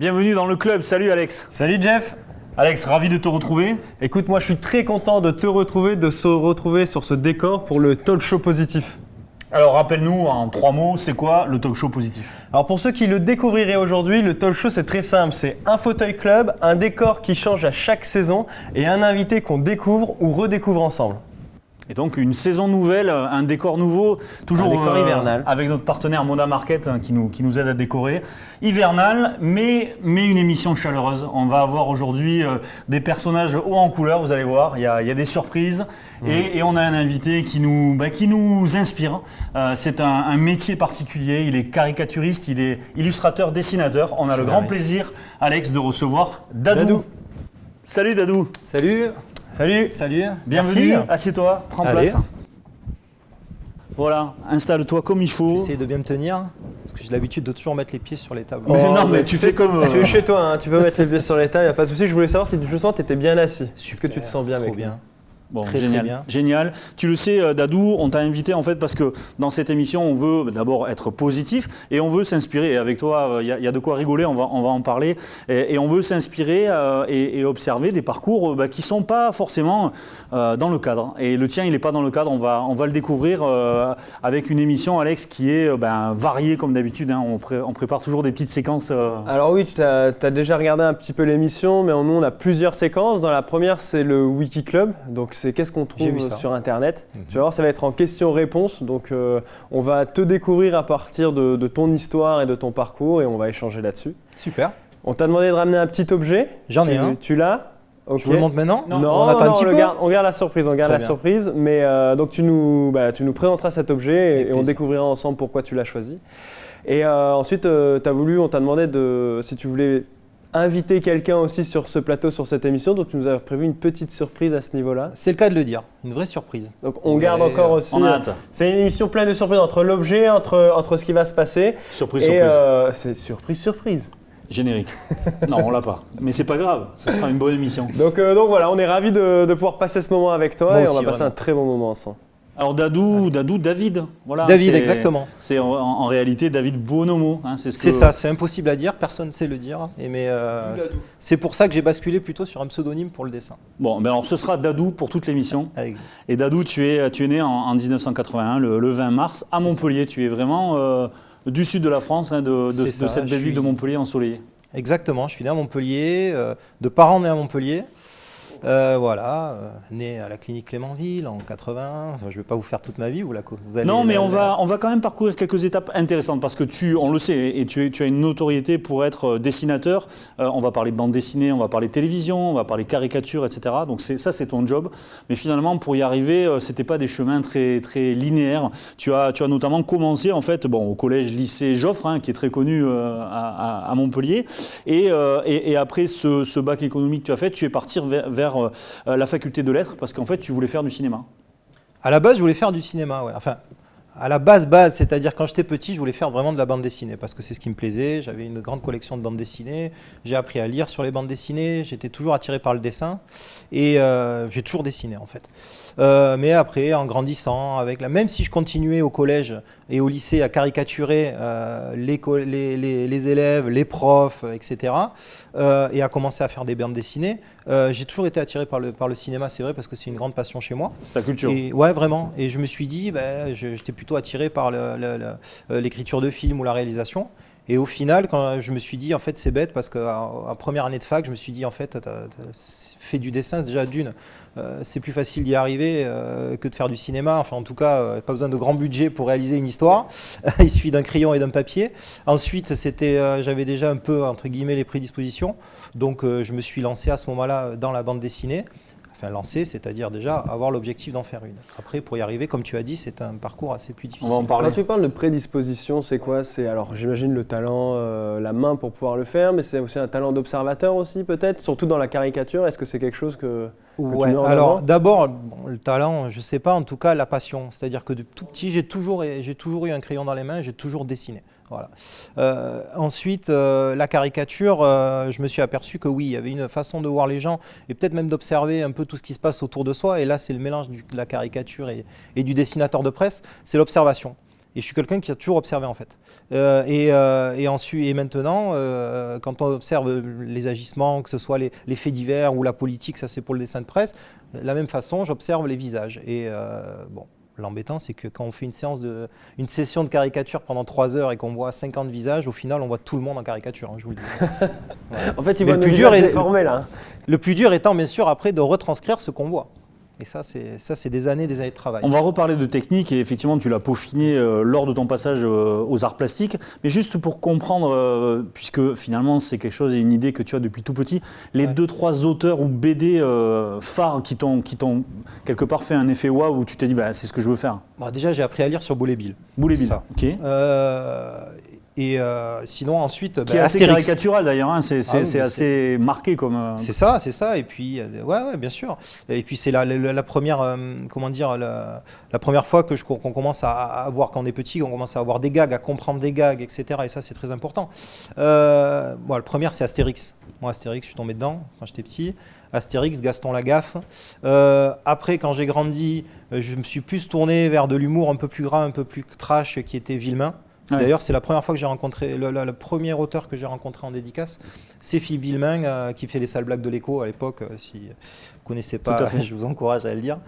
Bienvenue dans le club, salut Alex. Salut Jeff. Alex, ravi de te retrouver. Écoute, moi je suis très content de te retrouver, de se retrouver sur ce décor pour le talk show positif. Alors rappelle-nous en 3 mots, c'est quoi le talk show positif? Alors pour ceux qui le découvriraient aujourd'hui, le talk show c'est très simple, c'est un fauteuil club, un décor qui change à chaque saison et un invité qu'on découvre ou redécouvre ensemble. Et donc une saison nouvelle, un décor nouveau, toujours un décor hivernal. Avec notre partenaire Moda Market qui nous aide à décorer. Hivernal, mais une émission chaleureuse. On va avoir aujourd'hui des personnages hauts en couleur, vous allez voir, il y a des surprises. Et on a un invité qui nous inspire. C'est un métier particulier, il est caricaturiste, il est illustrateur, dessinateur. On a le grand plaisir, Alex, de recevoir Dadou. Salut Dadou. Salut. Salut. Salut. Bienvenue, assieds-toi, prends place. Voilà, installe-toi comme il faut. J'essaie de bien me tenir, parce que j'ai l'habitude de toujours mettre les pieds sur les tables. Mais tu fais comme… Tu es chez toi, hein, tu peux mettre les pieds sur les tables, il n'y a pas de souci. Je voulais savoir si justement tu étais bien assis. Est-ce que tu te sens bien avec bien. Bon, très bien. Génial. Tu le sais, Dadou, on t'a invité en fait parce que dans cette émission, on veut d'abord être positif et on veut s'inspirer. Et avec toi, il y a de quoi rigoler, on va en parler. Et on veut s'inspirer et observer des parcours qui ne sont pas forcément dans le cadre. Et le tien, il n'est pas dans le cadre. On va le découvrir avec une émission, Alex, qui est variée comme d'habitude. Hein. On prépare toujours des petites séquences. Alors oui, tu as déjà regardé un petit peu l'émission, mais nous, on a plusieurs séquences. Dans la première, c'est le Wiki Club. Donc, c'est qu'est-ce qu'on trouve sur Internet. Tu vas voir, ça va être en questions-réponses. Donc, on va te découvrir à partir de ton histoire et de ton parcours et on va échanger là-dessus. Super. On t'a demandé de ramener un petit objet. J'en ai un. Tu l'as? Okay. Je vous le montre maintenant? Non, on attend un petit peu. On garde la surprise. Surprise. Mais donc, tu nous présenteras cet objet et on découvrira ensemble pourquoi tu l'as choisi. Et ensuite, on t'a demandé si tu voulais inviter quelqu'un aussi sur ce plateau, sur cette émission, donc tu nous as prévu une petite surprise à ce niveau-là. C'est le cas de le dire, une vraie surprise. Donc on garde encore aussi… On a hâte. C'est une émission pleine de surprises entre l'objet, entre ce qui va se passer. Surprise. C'est surprise. Générique. Non, on l'a pas. Mais c'est pas grave, ce sera une bonne émission. Donc voilà, on est ravis de pouvoir passer ce moment avec toi. Moi et aussi, on va passer vraiment. un très bon moment ensemble. Alors David. Voilà, David, exactement. C'est en réalité David Bonomo. Hein, c'est ça, c'est impossible à dire, personne ne sait le dire. C'est pour ça que j'ai basculé plutôt sur un pseudonyme pour le dessin. Bon, alors ce sera Dadou pour toute l'émission. Et Dadou, tu es né en 1981, le 20 mars, à Montpellier. Tu es vraiment du sud de la France, hein, de cette belle ville de Montpellier ensoleillée. Exactement, je suis né à Montpellier, de parents nés à Montpellier. Né à la clinique Clémenville en 80. Je ne vais pas vous faire toute ma vie, vous allez. Non, mais on va quand même parcourir quelques étapes intéressantes parce que on le sait, et tu as une notoriété pour être dessinateur. On va parler bande dessinée, on va parler télévision, on va parler caricature, etc. Donc ça, c'est ton job. Mais finalement, pour y arriver, c'était pas des chemins très très linéaires. Tu as notamment commencé en fait, au collège lycée Joffre, hein, qui est très connu à Montpellier. Et après ce bac économique que tu as fait, tu es parti vers la faculté de lettres parce qu'en fait tu voulais faire du cinéma. À la base je voulais faire du cinéma, ouais. Enfin à la base, c'est-à-dire quand j'étais petit je voulais faire vraiment de la bande dessinée parce que c'est ce qui me plaisait, j'avais une grande collection de bandes dessinées, j'ai appris à lire sur les bandes dessinées, j'étais toujours attiré par le dessin et j'ai toujours dessiné en fait. Mais après en grandissant, même si je continuais au collège et au lycée à caricaturer les élèves, les profs, etc. Et à commencer à faire des bandes dessinées, j'ai toujours été attiré par le cinéma, c'est vrai, parce que c'est une grande passion chez moi. C'est ta culture. Ouais, vraiment. Et je me suis dit, j'étais plutôt attiré par l'écriture de films ou la réalisation. Et au final, quand je me suis dit, en fait, c'est bête, parce qu'en première année de fac, je me suis dit, en fait, fais du dessin, déjà d'une. C'est plus facile d'y arriver que de faire du cinéma. Enfin, en tout cas, pas besoin de grand budget pour réaliser une histoire. Il suffit d'un crayon et d'un papier. Ensuite, j'avais déjà un peu, entre guillemets, les prédispositions. Donc, je me suis lancé à ce moment-là dans la bande dessinée. Enfin, lancer, c'est-à-dire déjà avoir l'objectif d'en faire une. Après, pour y arriver, comme tu as dit, c'est un parcours assez plus difficile. On va en parler. Quand tu parles de prédisposition, c'est quoi? Alors, j'imagine le talent, la main pour pouvoir le faire, mais c'est aussi un talent d'observateur aussi, peut-être, surtout dans la caricature. Est-ce que c'est quelque chose que tu mets en avant? Alors, d'abord, le talent, je ne sais pas, en tout cas, la passion. C'est-à-dire que de tout petit, j'ai toujours eu un crayon dans les mains, j'ai toujours dessiné. Voilà. Ensuite, la caricature, je me suis aperçu que oui, il y avait une façon de voir les gens et peut-être même d'observer un peu tout ce qui se passe autour de soi. Et là, c'est le mélange de la caricature et du dessinateur de presse, c'est l'observation. Et je suis quelqu'un qui a toujours observé en fait. Ensuite, et maintenant, quand on observe les agissements, que ce soit les faits divers ou la politique, ça c'est pour le dessin de presse, de la même façon, j'observe les visages. Et bon, l'embêtant, c'est que quand on fait une session de caricature pendant 3 heures et qu'on voit 50 visages, au final, on voit tout le monde en caricature, hein, je vous le dis. Ouais. En fait, il voit le plus dur déformé là. Le plus dur étant bien sûr après de retranscrire ce qu'on voit. Et ça, c'est des années de travail. On va reparler de technique et effectivement, tu l'as peaufiné lors de ton passage aux arts plastiques. Mais juste pour comprendre, puisque finalement, c'est quelque chose et une idée que tu as depuis tout petit, les 2-3 auteurs ou BD phares qui t'ont quelque part fait un effet waouh où tu t'es dit, bah, c'est ce que je veux faire. Bon, déjà, j'ai appris à lire sur Boule et Bill. Boule et Bill, ok. Sinon, ensuite, qui est assez caricatural d'ailleurs, hein, c'est assez marqué comme. C'est ça. Et puis, ouais, bien sûr. Et puis, c'est la première, comment dire, la première fois qu'on commence à voir, quand on est petit, on commence à avoir des gags, à comprendre des gags, etc. Et ça, c'est très important. La première, c'est Astérix. Moi, Astérix, je suis tombé dedans quand j'étais petit. Astérix, Gaston Lagaffe. Après, quand j'ai grandi, je me suis plus tourné vers de l'humour un peu plus gras, un peu plus trash, qui était Villemain. D'ailleurs, c'est la première fois que j'ai rencontré, le premier auteur que j'ai rencontré en dédicace, c'est Philippe Villemain, qui fait les sales blagues de l'Écho à l'époque. Si vous ne connaissez pas, je vous encourage à le lire.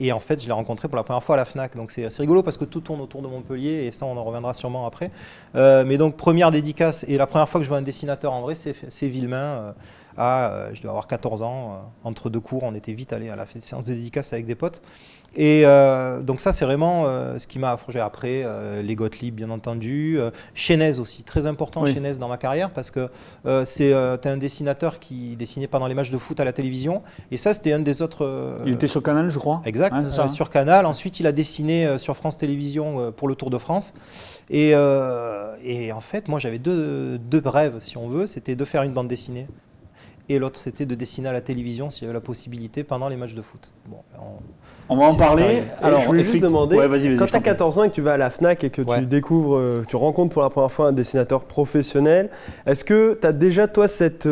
Et en fait, je l'ai rencontré pour la première fois à la FNAC. Donc c'est assez rigolo parce que tout tourne autour de Montpellier et ça, on en reviendra sûrement après. Mais donc, première dédicace et la première fois que je vois un dessinateur en vrai, c'est Villemain. Je dois avoir 14 ans. Entre 2 cours, on était vite allé à la séance de dédicace avec des potes. Et donc ça, c'est vraiment ce qui m'a affranchi. Après, les Gottlieb, bien entendu. Chénez aussi, très important, Chénez dans ma carrière, parce que t'es un dessinateur qui dessinait pendant les matchs de foot à la télévision. Et ça, c'était un des autres... Il était sur Canal, je crois. Exact, sur Canal. Ensuite, il a dessiné sur France Télévisions pour le Tour de France. Et en fait, moi, j'avais deux rêves, si on veut. C'était de faire une bande dessinée. Et l'autre, c'était de dessiner à la télévision s'il y avait la possibilité pendant les matchs de foot. Bon, on va en parler. Alors, je voulais juste demander, quand tu as 14 ans et que tu vas à la FNAC et que tu découvres, tu rencontres pour la première fois un dessinateur professionnel, est-ce que tu as déjà, toi, cette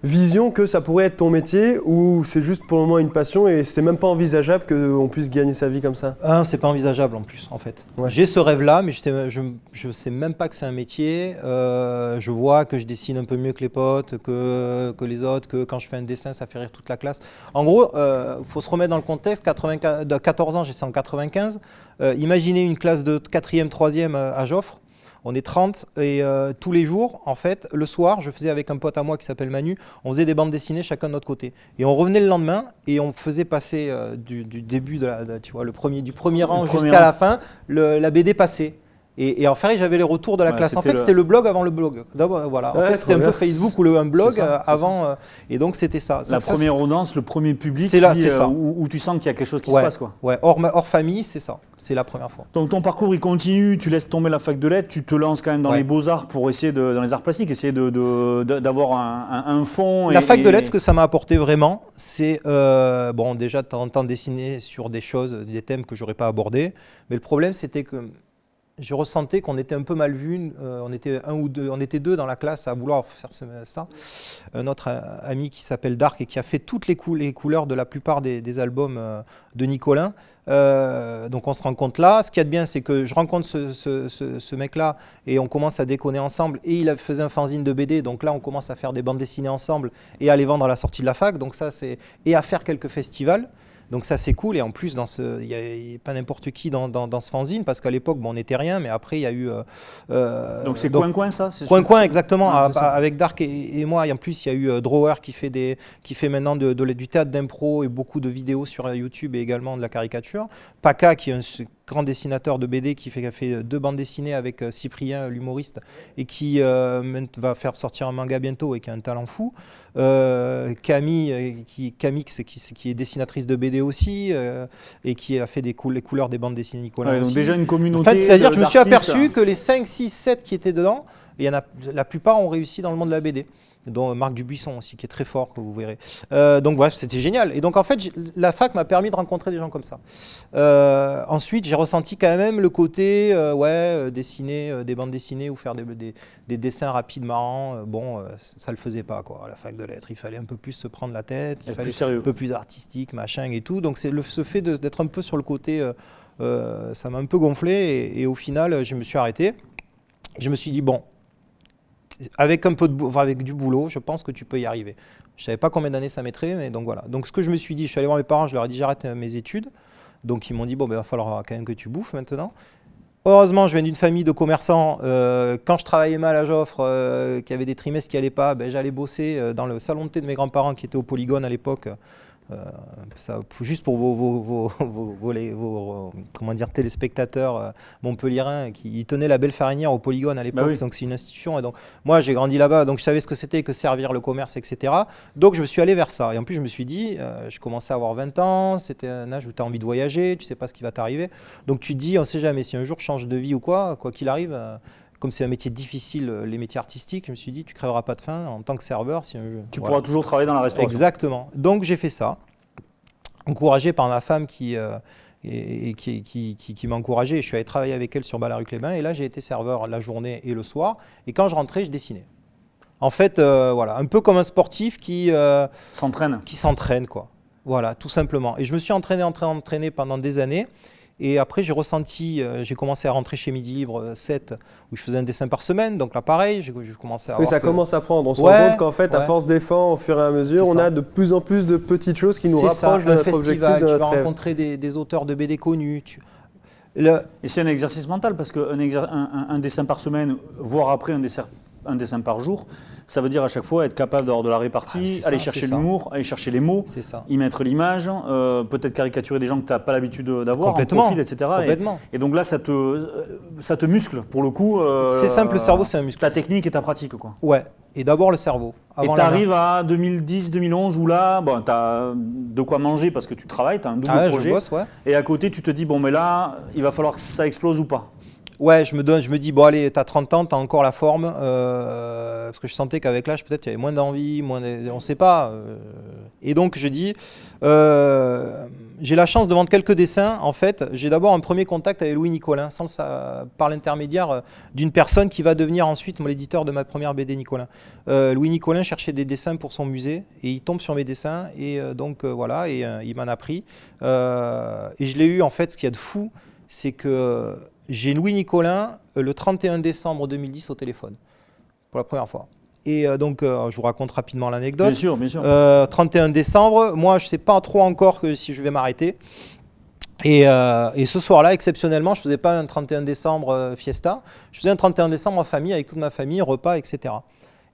vision que ça pourrait être ton métier ou c'est juste pour le moment une passion et c'est même pas envisageable qu'on puisse gagner sa vie comme ça? C'est pas envisageable en plus, en fait. J'ai ce rêve-là, mais je sais même pas que c'est un métier. Je vois que je dessine un peu mieux que les potes, que les autres, que quand je fais un dessin, ça fait rire toute la classe. En gros, faut se remettre dans le contexte. De 14 ans, j'ai ça en 95. Imaginez une classe de 4e, 3e à Joffre. On est 30 et tous les jours, en fait, le soir, je faisais avec un pote à moi qui s'appelle Manu, on faisait des bandes dessinées chacun de notre côté. Et on revenait le lendemain et on faisait passer du début, tu vois, du premier rang jusqu'à la fin, la BD passée. Et en fait, j'avais les retours de la classe. En fait, c'était le blog avant le blog. Voilà. En fait, c'était un peu Facebook ou un blog avant. Et donc, c'était ça. La première audience, le premier public où tu sens qu'il y a quelque chose qui se passe. Quoi. Ouais, hors famille, c'est ça. C'est la première fois. Donc, ton parcours, il continue. Tu laisses tomber la fac de lettres. Tu te lances quand même dans les beaux-arts pour essayer, dans les arts plastiques, essayer d'avoir un fond. La fac de lettres, ce que ça m'a apporté vraiment, c'est déjà de temps en temps dessiner sur des choses, des thèmes que je n'aurais pas abordés. Mais le problème, c'était que je ressentais qu'on était un peu mal vus. On était deux dans la classe à vouloir faire ça. Un autre ami qui s'appelle Dark et qui a fait toutes les couleurs de la plupart des albums de Nicolin. Donc on se rencontre là. Ce qu'il y a de bien, c'est que je rencontre ce mec-là et on commence à déconner ensemble. Et il faisait un fanzine de BD. Donc là, on commence à faire des bandes dessinées ensemble et à les vendre à la sortie de la fac. Donc ça, et à faire quelques festivals. Donc ça c'est cool et en plus il n'y a pas n'importe qui dans ce fanzine parce qu'à l'époque on n'était rien mais après il y a eu... donc c'est Coin ça Coin exactement avec Dark et moi et en plus il y a eu Drawer qui fait maintenant du théâtre d'impro et beaucoup de vidéos sur YouTube et également de la caricature. Paka qui est un grand dessinateur de BD qui a fait 2 bandes dessinées avec Cyprien l'humoriste et qui va faire sortir un manga bientôt et qui a un talent fou. Camille Camix qui est dessinatrice de BD aussi et qui a fait les couleurs des bandes dessinées Nicolas aussi. Donc déjà une communauté. En fait, c'est-à-dire que je me suis aperçu que les 5, 6, 7 qui étaient dedans, la plupart ont réussi dans le monde de la BD. Dont Marc Dubuisson aussi, qui est très fort, que vous verrez. Donc bref, c'était génial. Et donc en fait, la fac m'a permis de rencontrer des gens comme ça. Ensuite, j'ai ressenti quand même le côté, dessiner des bandes dessinées ou faire des dessins rapides, marrants. Ça le faisait pas, quoi. À la fac de lettres, il fallait un peu plus se prendre la tête, il fallait un peu plus artistique, machin et tout. Donc c'est ce fait d'être un peu sur le côté... ça m'a un peu gonflé et au final, je me suis arrêté. Je me suis dit, bon, avec du boulot, je pense que tu peux y arriver. Je ne savais pas combien d'années ça mettrait, mais donc voilà. Donc ce que je me suis dit, je suis allé voir mes parents, je leur ai dit j'arrête mes études. Donc ils m'ont dit, bon, il va falloir quand même que tu bouffes maintenant. Heureusement, je viens d'une famille de commerçants. Quand je travaillais mal à Joffre, qu'il y avait des trimestres qui n'allaient pas, j'allais bosser dans le salon de thé de mes grands-parents qui était au Polygone à l'époque. Juste pour vos comment dire, téléspectateurs montpelliérains qui tenaient la Belle Farinière au Polygone à l'époque, donc c'est une institution. Et donc, moi, j'ai grandi là-bas, donc je savais ce que c'était que servir le commerce, etc. Donc, je me suis allé vers ça. Et en plus, je me suis dit, je commençais à avoir 20 ans, c'était un âge où tu as envie de voyager, tu ne sais pas ce qui va t'arriver. Donc, tu te dis, on ne sait jamais, si un jour je change de vie ou quoi qu'il arrive, comme c'est un métier difficile, les métiers artistiques, je me suis dit, tu ne crèveras pas de faim en tant que serveur. Tu pourras toujours travailler dans la restauration. Exactement. Donc, j'ai fait ça, encouragé par ma femme qui m'a encouragé. Je suis allé travailler avec elle sur Ballaruc-les-Bains et là, j'ai été serveur la journée et le soir. Et quand je rentrais, je dessinais. En fait, voilà, un peu comme un sportif qui s'entraîne, quoi. Voilà, tout simplement. Et je me suis entraîné pendant des années. Et après, j'ai commencé à rentrer chez Midi Libre 7, où je faisais un dessin par semaine. Donc là, pareil, j'ai commencé à Oui, ça commence à prendre. On se rend compte qu'en fait, à force d'efforts, au fur et à mesure, on a de plus en plus de petites choses qui nous rapprochent de notre objectif. Tu vas rencontrer des auteurs de BD connus. Et c'est un exercice mental, parce qu'un dessin par semaine, voire après un dessin par jour, ça veut dire à chaque fois être capable d'avoir de la répartie, aller chercher l'humour, aller chercher les mots, y mettre l'image, peut-être caricaturer des gens que tu n'as pas l'habitude d'avoir en profil, etc. Et donc là, ça te muscle pour le coup. C'est simple, le cerveau, c'est un muscle. Ta technique et ta pratique, quoi. Ouais, et d'abord le cerveau. Et tu arrives à 2010-2011 où là, bon, tu as de quoi manger parce que tu travailles, tu as un double projet. Je bosse, et à côté, tu te dis, bon, mais là, il va falloir que ça explose ou pas. Ouais, je me dis, bon allez, t'as 30 ans, t'as encore la forme, parce que je sentais qu'avec l'âge, peut-être, il y avait moins d'envie, on ne sait pas. Et donc, je dis, j'ai la chance de vendre quelques dessins. En fait, j'ai d'abord un premier contact avec Louis Nicolin, par l'intermédiaire d'une personne qui va devenir ensuite l'éditeur de ma première BD Nicolin. Louis Nicolin cherchait des dessins pour son musée, et il tombe sur mes dessins, et donc voilà, et il m'en a pris. Et je l'ai eu, en fait, ce qu'il y a de fou, c'est que j'ai Louis Nicolin le 31 décembre 2010 au téléphone, pour la première fois. Et donc, je vous raconte rapidement l'anecdote. Bien sûr, bien sûr. 31 décembre, moi, je ne sais pas trop encore si je vais m'arrêter. Et ce soir-là, exceptionnellement, je ne faisais pas un 31 décembre fiesta. Je faisais un 31 décembre en famille, avec toute ma famille, repas, etc.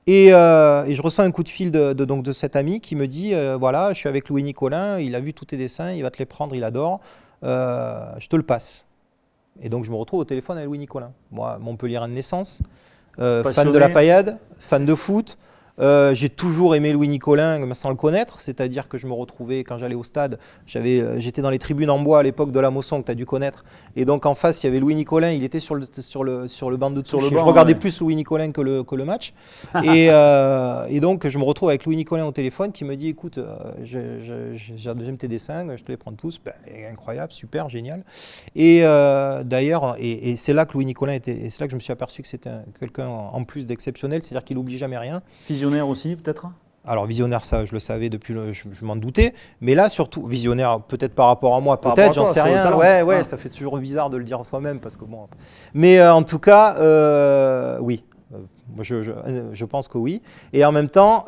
Et je reçois un coup de fil de cet ami qui me dit, voilà, je suis avec Louis Nicolin, il a vu tous tes dessins, il va te les prendre, il adore, je te le passe. Et donc, je me retrouve au téléphone avec Louis Nicolin. Moi, Montpelliérain de naissance, fan de la paillade, fan de foot. J'ai toujours aimé Louis Nicolin sans le connaître, c'est-à-dire que je me retrouvais quand j'allais au stade, j'étais dans les tribunes en bois à l'époque de la Mosson que tu as dû connaître, et donc en face il y avait Louis Nicolin, il était sur le banc de touche, je regardais plus Louis Nicolin que le match, et donc je me retrouve avec Louis Nicolin au téléphone qui me dit écoute, j'aime tes dessins, je te les prends tous, incroyable, super, génial, et d'ailleurs, et c'est là que Louis Nicolin était, et c'est là que je me suis aperçu que c'était quelqu'un en plus d'exceptionnel, c'est-à-dire qu'il n'oublie jamais rien. Visionnaire aussi, peut-être? Alors visionnaire, ça je le savais depuis, je m'en doutais, mais là surtout, visionnaire peut-être par rapport à moi, peut-être, j'en sais rien, ouais, ça fait toujours bizarre de le dire soi-même, parce que bon, mais en tout cas, oui, je pense que oui, et en même temps,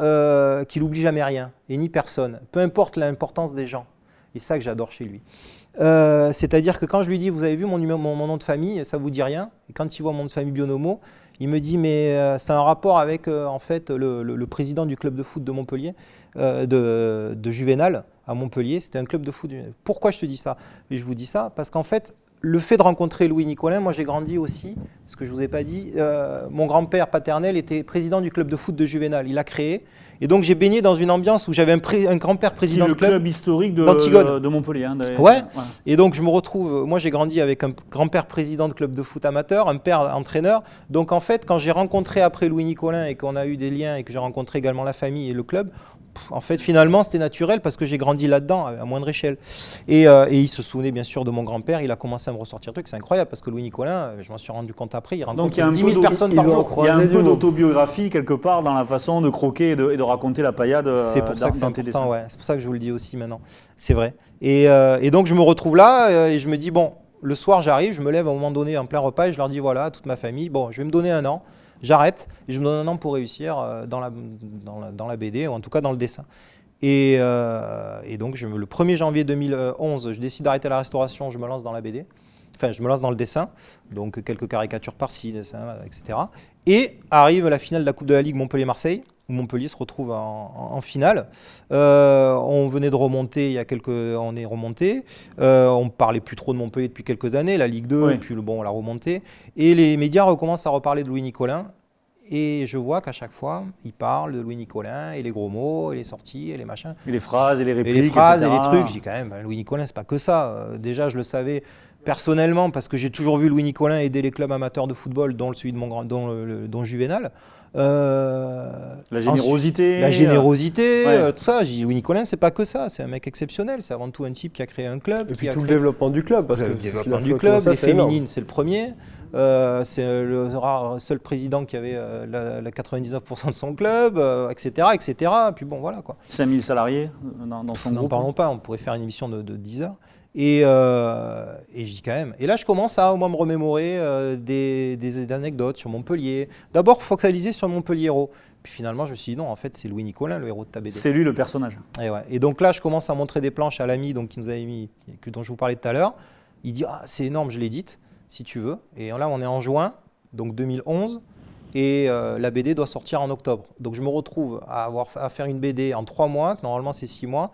qu'il n'oublie jamais rien, et ni personne, peu importe l'importance des gens, et ça que j'adore chez lui. C'est-à-dire que quand je lui dis, vous avez vu mon nom de famille, ça vous dit rien, et quand il voit mon nom de famille Bionomo, il me dit, mais c'est un rapport avec en fait, le président du club de foot de Montpellier, de Juvénal à Montpellier. C'était un club de foot. Pourquoi je te dis ça? Et je vous dis ça parce qu'en fait, le fait de rencontrer Louis Nicolin, moi j'ai grandi aussi, ce que je ne vous ai pas dit, mon grand-père paternel était président du club de foot de Juvénal. Il a créé. Et donc j'ai baigné dans une ambiance où j'avais un grand-père président de club historique de Montpellier. Hein, ouais. Et donc je me retrouve, moi j'ai grandi avec un grand-père président de club de foot amateur, un père entraîneur. Donc en fait, quand j'ai rencontré après Louis Nicolin et qu'on a eu des liens et que j'ai rencontré également la famille et le club, en fait finalement c'était naturel parce que j'ai grandi là-dedans à moindre échelle. Et il se souvenait bien sûr de mon grand-père, il a commencé à me ressortir truc, c'est incroyable parce que Louis Nicolin, je m'en suis rendu compte après, il rencontre 10 000 personnes par jour. Il y a un peu d'autobiographie quelque part dans la façon de croquer et de raconter la paillade. C'est pour ça que c'est important, ouais. C'est pour ça que je vous le dis aussi maintenant, c'est vrai. Et donc je me retrouve là et je me dis bon, Le soir, j'arrive, je me lève à un moment donné en plein repas et je leur dis voilà, à toute ma famille, bon, je vais me donner 1 an, j'arrête et je me donne 1 an pour réussir dans la BD, ou en tout cas dans le dessin. Et donc, le 1er janvier 2011, je décide d'arrêter la restauration, je me lance dans la BD. Enfin, je me lance dans le dessin, donc quelques caricatures par-ci, etc. Et arrive la finale de la Coupe de la Ligue Montpellier-Marseille, où Montpellier se retrouve en finale. On venait de remonter, on est remonté. On ne parlait plus trop de Montpellier depuis quelques années, la Ligue 2, et puis on l'a remonté. Et les médias recommencent à reparler de Louis Nicolin. Et je vois qu'à chaque fois, ils parlent de Louis Nicolin, et les gros mots, et les sorties, et les machins. Et les phrases, et les répliques, et les phrases, etc. et les trucs. Je dis quand même, Louis Nicolin, c'est pas que ça. Déjà, je le savais personnellement, parce que j'ai toujours vu Louis Nicolin aider les clubs amateurs de football, dont celui de dont Juvénal. La générosité. Tout ça. J'ai dit, Louis Nicolin, c'est pas que ça. C'est un mec exceptionnel. C'est avant tout un type qui a créé un club. Et puis tout le développement du club. Parce que le développement du club, les féminines, c'est le premier. C'est le seul président qui avait la 99% de son club, etc., etc. Puis bon, voilà quoi. 5000 salariés dans son groupe. N'en parlons pas, on pourrait faire une émission de 10 heures. Et je dis quand même. Et là, je commence à au moins me remémorer des anecdotes sur Montpellier. D'abord, focaliser sur Montpellier héros. Puis finalement, je me suis dit non, en fait, c'est Louis Nicolin, le héros de ta BD. C'est lui le personnage. Et donc là, je commence à montrer des planches à l'ami qui nous avait mis, dont je vous parlais tout à l'heure. Il dit ah, c'est énorme, je l'édite, si tu veux. Et là, on est en juin, donc 2011. Et la BD doit sortir en octobre. Donc je me retrouve à faire une BD en 3 mois, que normalement c'est 6 mois.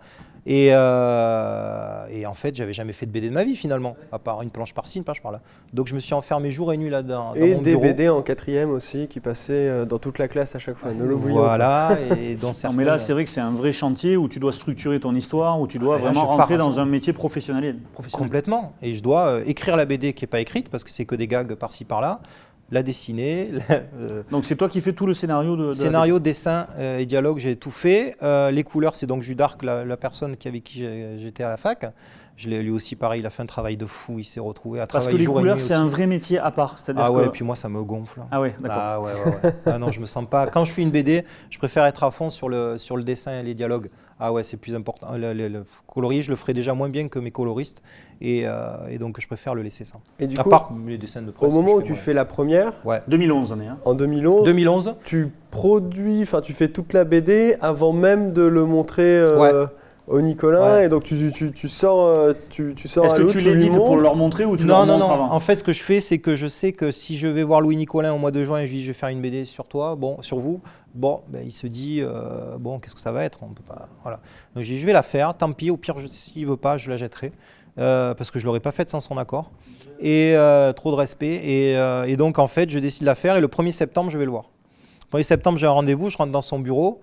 Et en fait, j'avais jamais fait de BD de ma vie finalement, à part une planche par-ci, une planche par-là. Donc je me suis enfermé jour et nuit là-dedans. Et des BD en 4e aussi, qui passaient dans toute la classe à chaque fois. Ne l'oublions pas. Voilà. Et dans certains... mais là, c'est vrai que c'est un vrai chantier où tu dois structurer ton histoire, où tu dois vraiment rentrer dans un métier professionnel. Complètement. Et je dois écrire la BD qui n'est pas écrite, parce que c'est que des gags par-ci par-là. La dessiner. Donc c'est toi qui fais tout le scénario Scénario, dessin et dialogue, j'ai tout fait. Les couleurs, c'est donc Jules d'Arc, la personne avec qui j'étais à la fac. Lui aussi, pareil, il a fait un travail de fou, il s'est retrouvé à travailler. Parce que les couleurs, c'est un vrai métier à part. Ah ouais, et puis moi, ça me gonfle. Ah ouais, d'accord. Ah ouais. Ah non, je me sens pas. Quand je fais une BD, je préfère être à fond sur le dessin et les dialogues. Ah ouais, c'est plus important. Le colorier, je le ferai déjà moins bien que mes coloristes. Et donc, je préfère le laisser ça. Et du à coup, part les dessins de presse. Au moment où tu fais la première, 2011, on est. En 2011, tu fais toute la BD avant même de le montrer au Nicolin. Et donc tu sors Est-ce que tu l'édites pour leur montrer ou tu leur montres avant ? En fait, ce que je fais, c'est que je sais que si je vais voir Louis Nicolin au mois de juin et je lui dis je vais faire une BD sur toi, sur vous, il se dit qu'est-ce que ça va être ? On peut pas, voilà. Donc je dis je vais la faire, tant pis, au pire s'il veut pas, je la jetterai. Parce que je ne l'aurais pas faite sans son accord. Et trop de respect. Et donc, en fait, je décide de la faire. Et le 1er septembre, je vais le voir. Le 1er septembre, j'ai un rendez-vous. Je rentre dans son bureau.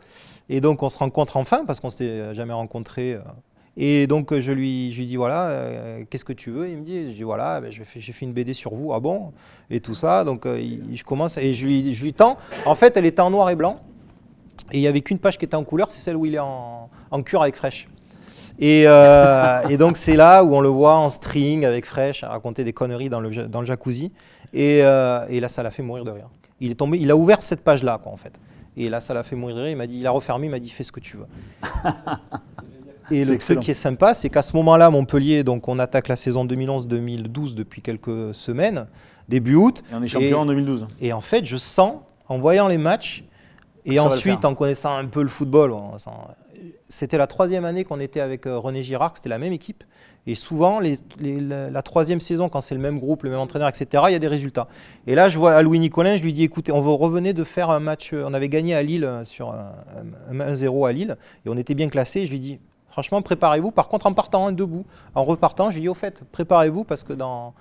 Et donc, on se rencontre enfin, parce qu'on ne s'était jamais rencontrés. Et donc, je lui dis, voilà, qu'est-ce que tu veux ? Il me dit, je dis, voilà, j'ai fait une BD sur vous. Ah bon ? Et tout ça. Donc, je commence et je lui tends. En fait, elle était en noir et blanc. Et il n'y avait qu'une page qui était en couleur. C'est celle où il est en cure avec Fresh. Et donc c'est là où on le voit en string avec Fresh à raconter des conneries dans le jacuzzi. Et là, ça l'a fait mourir de rire. Il est tombé, il a ouvert cette page-là, quoi, en fait. Et là, ça l'a fait mourir de rire. Il a refermé, il m'a dit fais ce que tu veux. Et le truc qui est sympa, c'est qu'à ce moment-là, Montpellier, donc on attaque la saison 2011-2012 depuis quelques semaines, début août. Et on est champion en 2012. Et en fait, je sens, en voyant les matchs, et ensuite en connaissant un peu le football, c'était la 3e année qu'on était avec René Girard, c'était la même équipe. Et souvent, la 3e saison, quand c'est le même groupe, le même entraîneur, etc., il y a des résultats. Et là, je vois à Louis Nicolin, je lui dis, écoutez, on revenait de faire un match, on avait gagné à Lille, sur 1-0 à Lille, et on était bien classés. Je lui dis, franchement, préparez-vous. Par contre, en partant, debout, en repartant, je lui dis, au fait, préparez-vous, parce que dans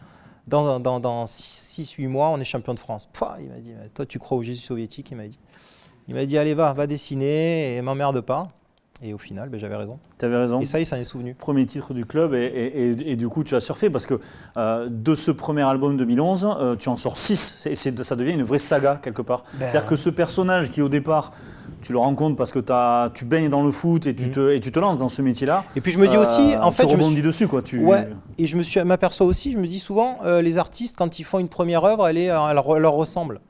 6-8 mois, on est champion de France. Il m'a dit, toi, tu crois au Jésus soviétique ? Il m'a dit, allez, va dessiner et m'emmerde pas. Et au final, j'avais raison. Tu avais raison. Et ça, il s'en est souvenu. Premier titre du club et du coup, tu as surfé parce que de ce premier album 2011, tu en sors 6. Ça devient une vraie saga quelque part. C'est-à-dire que ce personnage qui au départ, tu le rencontres parce que tu baignes dans le foot et tu te lances dans ce métier-là. Et puis je me dis aussi, en fait, tu rebondis dessus, quoi. Et je m'aperçois aussi, je me dis souvent, les artistes, quand ils font une première œuvre, elle leur ressemble.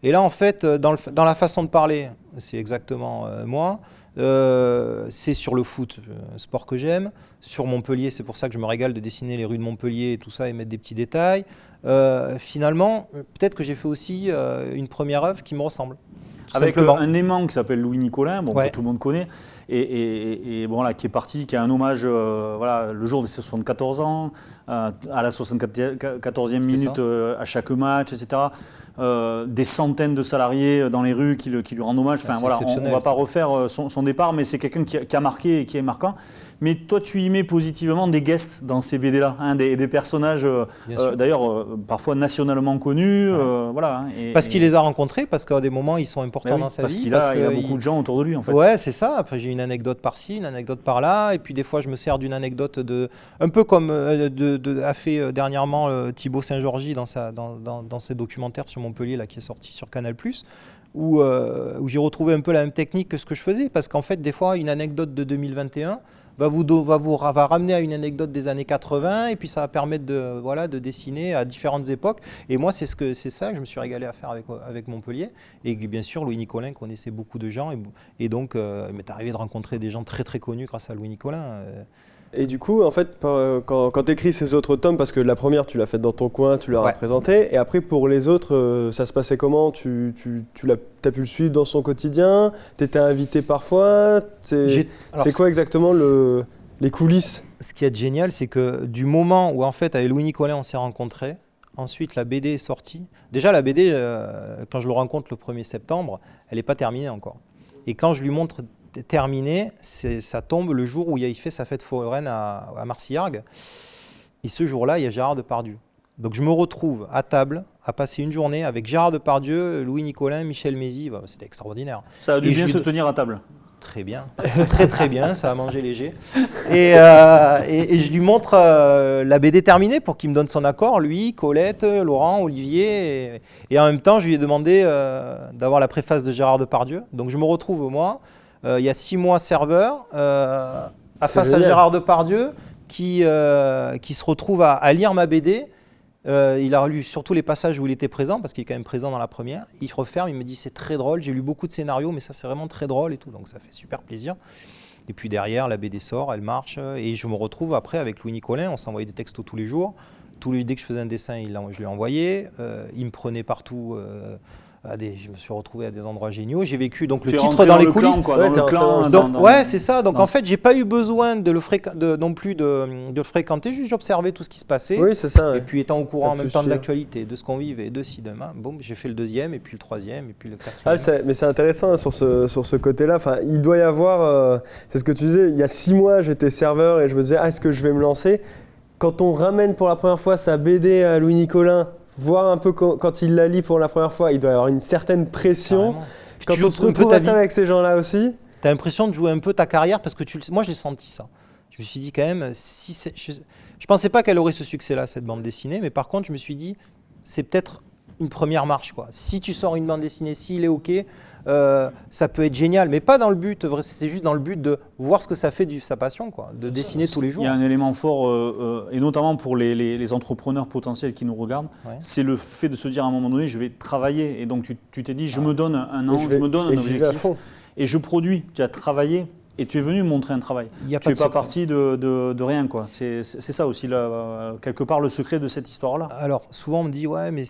Et là, en fait, dans la façon de parler, c'est exactement moi. c'est sur le foot, sport que j'aime. Sur Montpellier, c'est pour ça que je me régale de dessiner les rues de Montpellier et tout ça et mettre des petits détails. Finalement, peut-être que j'ai fait aussi une première œuvre qui me ressemble. Avec un aimant qui s'appelle Louis Nicolin, que tout le monde connaît, et bon, là, qui est parti, qui a un hommage le jour de ses 74 ans, à la 74e minute à chaque match, etc. Des centaines de salariés dans les rues qui lui rendent hommage. Enfin, voilà, on ne va pas refaire son départ, mais c'est quelqu'un qui a marqué et qui est marquant. Mais toi, tu y mets positivement des guests dans ces BD-là, des personnages d'ailleurs parfois nationalement connus. Voilà, parce qu'il les a rencontrés, parce qu'à des moments, ils sont importants dans sa vie. Parce qu'il a beaucoup de gens autour de lui, en fait. Ouais, c'est ça. Après, j'ai une anecdote par-ci, une anecdote par-là. Et puis, des fois, je me sers d'une anecdote un peu comme a fait dernièrement Thibaut Saint-Georgy dans ses documentaires sur Montpellier, là, qui est sorti sur Canal+, où j'ai retrouvé un peu la même technique que ce que je faisais. Parce qu'en fait, des fois, une anecdote de 2021 va ramener à une anecdote des années 80 et puis ça va permettre de dessiner à différentes époques. Et moi, c'est ça que je me suis régalé à faire avec Montpellier. Et bien sûr, Louis Nicolin connaissait beaucoup de gens et donc il m'est arrivé de rencontrer des gens très très connus grâce à Louis Nicolin. Et du coup, en fait, quand tu écris ces autres tomes, parce que la première, tu l'as faite dans ton coin, tu l'as représenté, et après, pour les autres, ça se passait comment? Tu as pu le suivre dans son quotidien? Tu étais invité parfois? C'est quoi exactement les coulisses? Ce qui est génial, c'est que du moment où, en fait, avec Louis Nicolin, on s'est rencontrés, ensuite, la BD est sortie. Déjà, la BD, quand je le rencontre le 1er septembre, elle n'est pas terminée encore. Et quand je lui montre terminé, ça tombe le jour où il fait sa fête foraine à Marcillargues. Et ce jour-là, il y a Gérard Depardieu. Donc je me retrouve à table à passer une journée avec Gérard Depardieu, Louis Nicolin, Michel Mézy. C'était extraordinaire. Ça a dû bien se tenir à table. Très bien, très très bien, ça a mangé léger. Et je lui montre la BD terminée pour qu'il me donne son accord, lui, Colette, Laurent, Olivier. Et en même temps, je lui ai demandé d'avoir la préface de Gérard Depardieu. Donc je me retrouve, moi, il y a 6 mois serveur, face à Gérard Depardieu, qui se retrouve à lire ma BD. Il a lu surtout les passages où il était présent, parce qu'il est quand même présent dans la première. Il referme, il me dit c'est très drôle, j'ai lu beaucoup de scénarios, mais ça c'est vraiment très drôle et tout, donc ça fait super plaisir. Et puis derrière, la BD sort, elle marche, et je me retrouve après avec Louis Nicolin, on s'envoyait des textos tous les jours. Dès que je faisais un dessin, je lui envoyais, il me prenait partout. Je me suis retrouvé à des endroits géniaux. J'ai vécu donc le titre dans les coulisses. C'est ça. Donc en fait, j'ai pas eu besoin de non plus de le fréquenter. Juste j'observais tout ce qui se passait. Oui, c'est ça. Et puis étant au courant en même temps de l'actualité, de ce qu'on vivait, de ci, demain. Bon, j'ai fait le 2e, et puis le 3e, et puis le 4e. Mais c'est intéressant sur ce côté-là. Enfin, il doit y avoir. C'est ce que tu disais. Il y a 6 mois, j'étais serveur et je me disais, est-ce que je vais me lancer? Quand on ramène pour la première fois sa BD à Louis Nicolin, voir un peu quand il la lit pour la première fois, il doit y avoir une certaine pression. Quand on se retrouve à table avec ces gens-là aussi. Tu as l'impression de jouer un peu ta carrière parce que moi, j'ai senti ça. Je me suis dit quand même, je ne pensais pas qu'elle aurait ce succès-là, cette bande dessinée, mais par contre, je me suis dit, c'est peut-être une première marche, quoi. Si tu sors une bande dessinée, s'il est OK, ça peut être génial, mais pas dans le but, c'était juste dans le but de voir ce que ça fait de sa passion, quoi, de dessiner tous les jours. Il y a un élément fort, et notamment pour les entrepreneurs potentiels qui nous regardent, c'est le fait de se dire à un moment donné, je vais travailler. Et donc tu t'es dit, je me donne un an, je me donne un objectif, et je produis. Tu as travaillé. Et tu es venu montrer un travail. Tu n'es pas parti de rien, quoi. C'est ça aussi, là, quelque part, le secret de cette histoire-là. Alors, souvent, on me dit, ouais, mais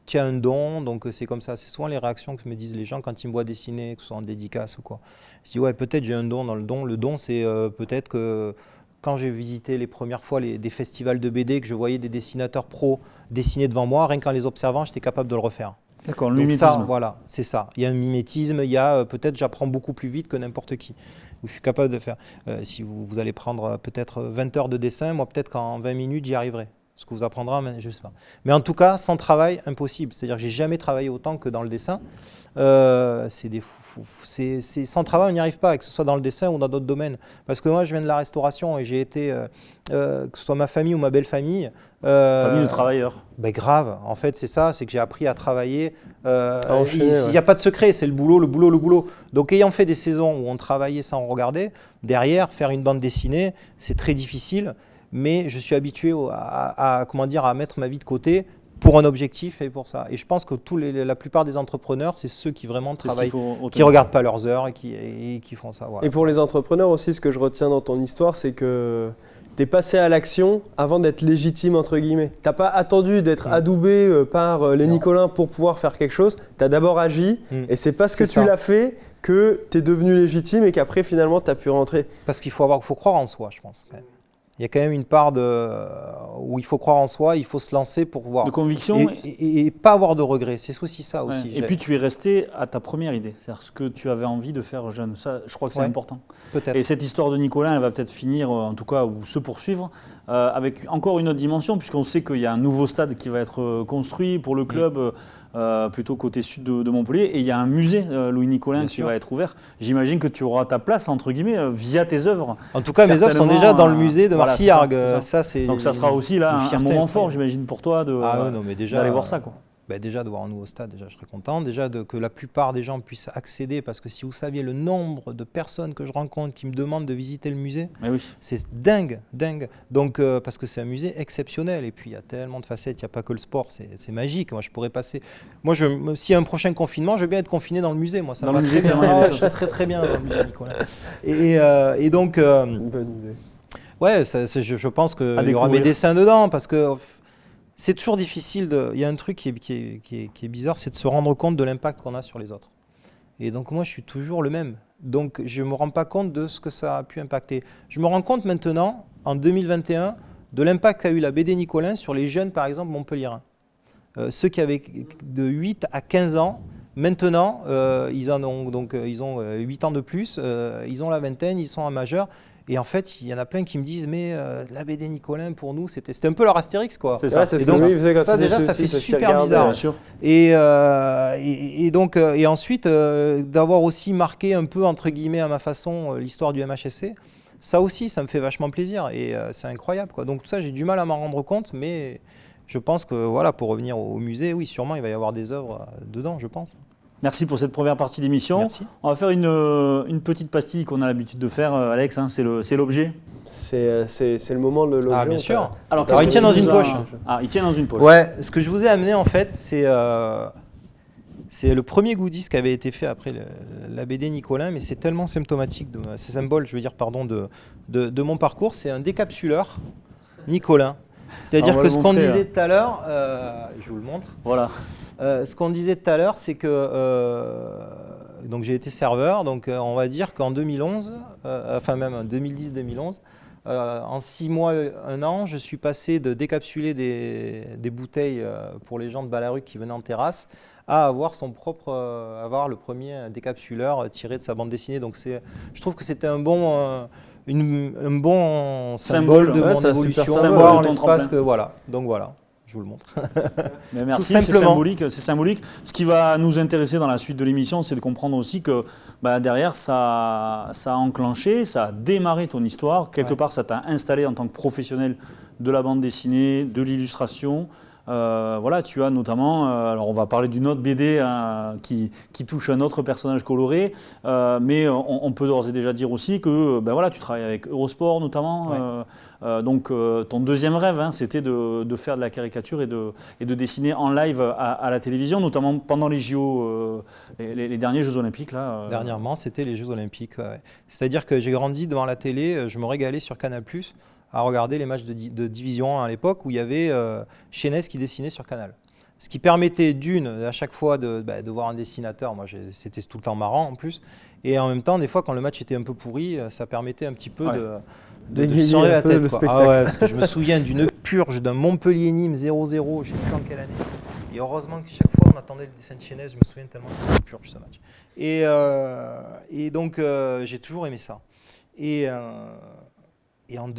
tu as un don, donc c'est comme ça. C'est souvent les réactions que me disent les gens quand ils me voient dessiner, que ce soit en dédicace ou quoi. Je dis, ouais, peut-être j'ai un don dans le don. Le don, c'est peut-être que quand j'ai visité les premières fois des festivals de BD, que je voyais des dessinateurs pros dessiner devant moi, rien qu'en les observant, j'étais capable de le refaire. D'accord, le mimétisme. Ça, voilà, c'est ça. Il y a un mimétisme, il y a peut-être j'apprends beaucoup plus vite que n'importe qui. Je suis capable de faire. Si vous allez prendre peut-être 20 heures de dessin, moi peut-être qu'en 20 minutes j'y arriverai. Ce que vous apprendrez, je ne sais pas. Mais en tout cas, sans travail, impossible. C'est-à-dire que j'ai jamais travaillé autant que dans le dessin. C'est sans travail, on n'y arrive pas, que ce soit dans le dessin ou dans d'autres domaines. Parce que moi, je viens de la restauration et j'ai été, que ce soit ma famille ou ma belle famille. Famille de travailleurs. Ben grave. En fait, c'est ça, c'est que j'ai appris à travailler. Il n'y a pas de secret, c'est le boulot, le boulot, le boulot. Donc, ayant fait des saisons où on travaillait sans regarder, derrière, faire une bande dessinée, c'est très difficile. Mais je suis habitué à mettre ma vie de côté pour un objectif et pour ça. Et je pense que la plupart des entrepreneurs, c'est ceux qui vraiment travaillent, qui ne regardent pas leurs heures et qui font ça. Voilà. Et pour les entrepreneurs aussi, ce que je retiens dans ton histoire, c'est que tu es passé à l'action avant d'être légitime, entre guillemets. Tu n'as pas attendu d'être adoubé par les Nicolins pour pouvoir faire quelque chose. Tu as d'abord agi et c'est parce que tu l'as fait que tu es devenu légitime et qu'après, finalement, tu as pu rentrer. Parce qu'il faut croire en soi, je pense. Quand même. Il y a quand même une part où il faut croire en soi, il faut se lancer pour voir. De conviction. Et pas avoir de regrets, c'est aussi ça aussi. Et puis tu es resté à ta première idée, c'est-à-dire ce que tu avais envie de faire jeune. Ça, je crois que c'est important. Peut-être. Et cette histoire de Nicolas, elle va peut-être finir, en tout cas, ou se poursuivre, avec encore une autre dimension, puisqu'on sait qu'il y a un nouveau stade qui va être construit pour le club. Plutôt côté sud de Montpellier, et il y a un musée Louis Nicolin qui va être ouvert. J'imagine que tu auras ta place, entre guillemets, via tes œuvres. En tout cas, mes œuvres sont déjà dans le musée de Marcillargues. Donc ça sera aussi là un moment fort, j'imagine, pour toi d'aller voir ça, quoi. Déjà de voir un nouveau stade, déjà je serais content. Déjà que la plupart des gens puissent accéder, parce que si vous saviez le nombre de personnes que je rencontre qui me demandent de visiter le musée, c'est dingue. Donc parce que c'est un musée exceptionnel et puis il y a tellement de facettes, il n'y a pas que le sport, c'est magique. Moi je pourrais passer. Moi s'il y a un prochain confinement, je vais bien être confiné dans le musée. Moi ça va très bien. Je suis très bien dans le musée, Nicolas. Et donc. C'est une bonne idée. Ouais, je pense qu'il y aura mes dessins dedans parce que. C'est toujours difficile. Il y a un truc qui est bizarre, c'est de se rendre compte de l'impact qu'on a sur les autres. Et donc moi, je suis toujours le même. Donc je ne me rends pas compte de ce que ça a pu impacter. Je me rends compte maintenant, en 2021, de l'impact qu'a eu la BD Nicolin sur les jeunes, par exemple, montpelliérains. Ceux qui avaient de 8 à 15 ans, maintenant, ils ont 8 ans de plus, ils ont la vingtaine, ils sont en majeur. Et en fait, il y en a plein qui me disent, mais la BD Nicolin, pour nous, c'était un peu leur Astérix, quoi. C'est ça, c'est et donc, ça déjà, ça fait super bizarre. Et ensuite, d'avoir aussi marqué un peu, entre guillemets, à ma façon, l'histoire du MHSC, ça aussi, ça me fait vachement plaisir. Et c'est incroyable, quoi. Donc tout ça, j'ai du mal à m'en rendre compte, mais je pense que, voilà, pour revenir au musée, oui, sûrement, il va y avoir des œuvres dedans, je pense. Merci pour cette première partie d'émission. Merci. On va faire une petite pastille qu'on a l'habitude de faire, Alex, hein, c'est l'objet. C'est le moment de l'objet. Ah, bien sûr. Alors il tient dans une poche. Ah, il tient dans une poche. Ouais, ce que je vous ai amené, en fait, c'est le premier goodies qui avait été fait après la BD Nicolin, mais c'est tellement symptomatique, c'est symbole, je veux dire, pardon, de mon parcours. C'est un décapsuleur Nicolin. C'est-à-dire que ce qu'on disait tout à l'heure, je vous le montre. Voilà. Ce qu'on disait tout à l'heure, c'est que donc j'ai été serveur, donc on va dire qu'en 2011, enfin même en 2010-2011, en 6 mois, 1 an, je suis passé de décapsuler des bouteilles pour les gens de Ballaruc qui venaient en terrasse à avoir avoir le premier décapsuleur tiré de sa bande dessinée. Donc je trouve que c'était un bon symbole de mon évolution, voir l'espace que voilà. Donc voilà. Je vous le montre. Mais merci, c'est symbolique. Ce qui va nous intéresser dans la suite de l'émission, c'est de comprendre aussi que derrière, ça a enclenché, ça a démarré ton histoire. Quelque part, ça t'a installé en tant que professionnel de la bande dessinée, de l'illustration. Voilà, tu as notamment, alors on va parler d'une autre BD qui touche un autre personnage coloré, mais on peut d'ores et déjà dire aussi que voilà, tu travailles avec Eurosport notamment. Donc ton deuxième rêve, hein, c'était de faire de la caricature et de dessiner en live à la télévision, notamment pendant les JO, les derniers Jeux Olympiques. Là, Dernièrement, c'était les Jeux Olympiques. Ouais. C'est-à-dire que j'ai grandi devant la télé, je me régalais sur Canal+, à regarder les matchs de Division 1 à l'époque où il y avait Chénès qui dessinait sur Canal. Ce qui permettait à chaque fois de voir un dessinateur, moi c'était tout le temps marrant en plus, et en même temps des fois quand le match était un peu pourri, ça permettait un petit peu de se changer la tête. Ah ouais, parce que je me souviens d'une purge d'un Montpellier-Nîmes 0-0, je ne sais plus en quelle année. Et heureusement que chaque fois on attendait le dessin de Chénès, je me souviens tellement que c'était une purge ce match. Et donc j'ai toujours aimé ça. Et en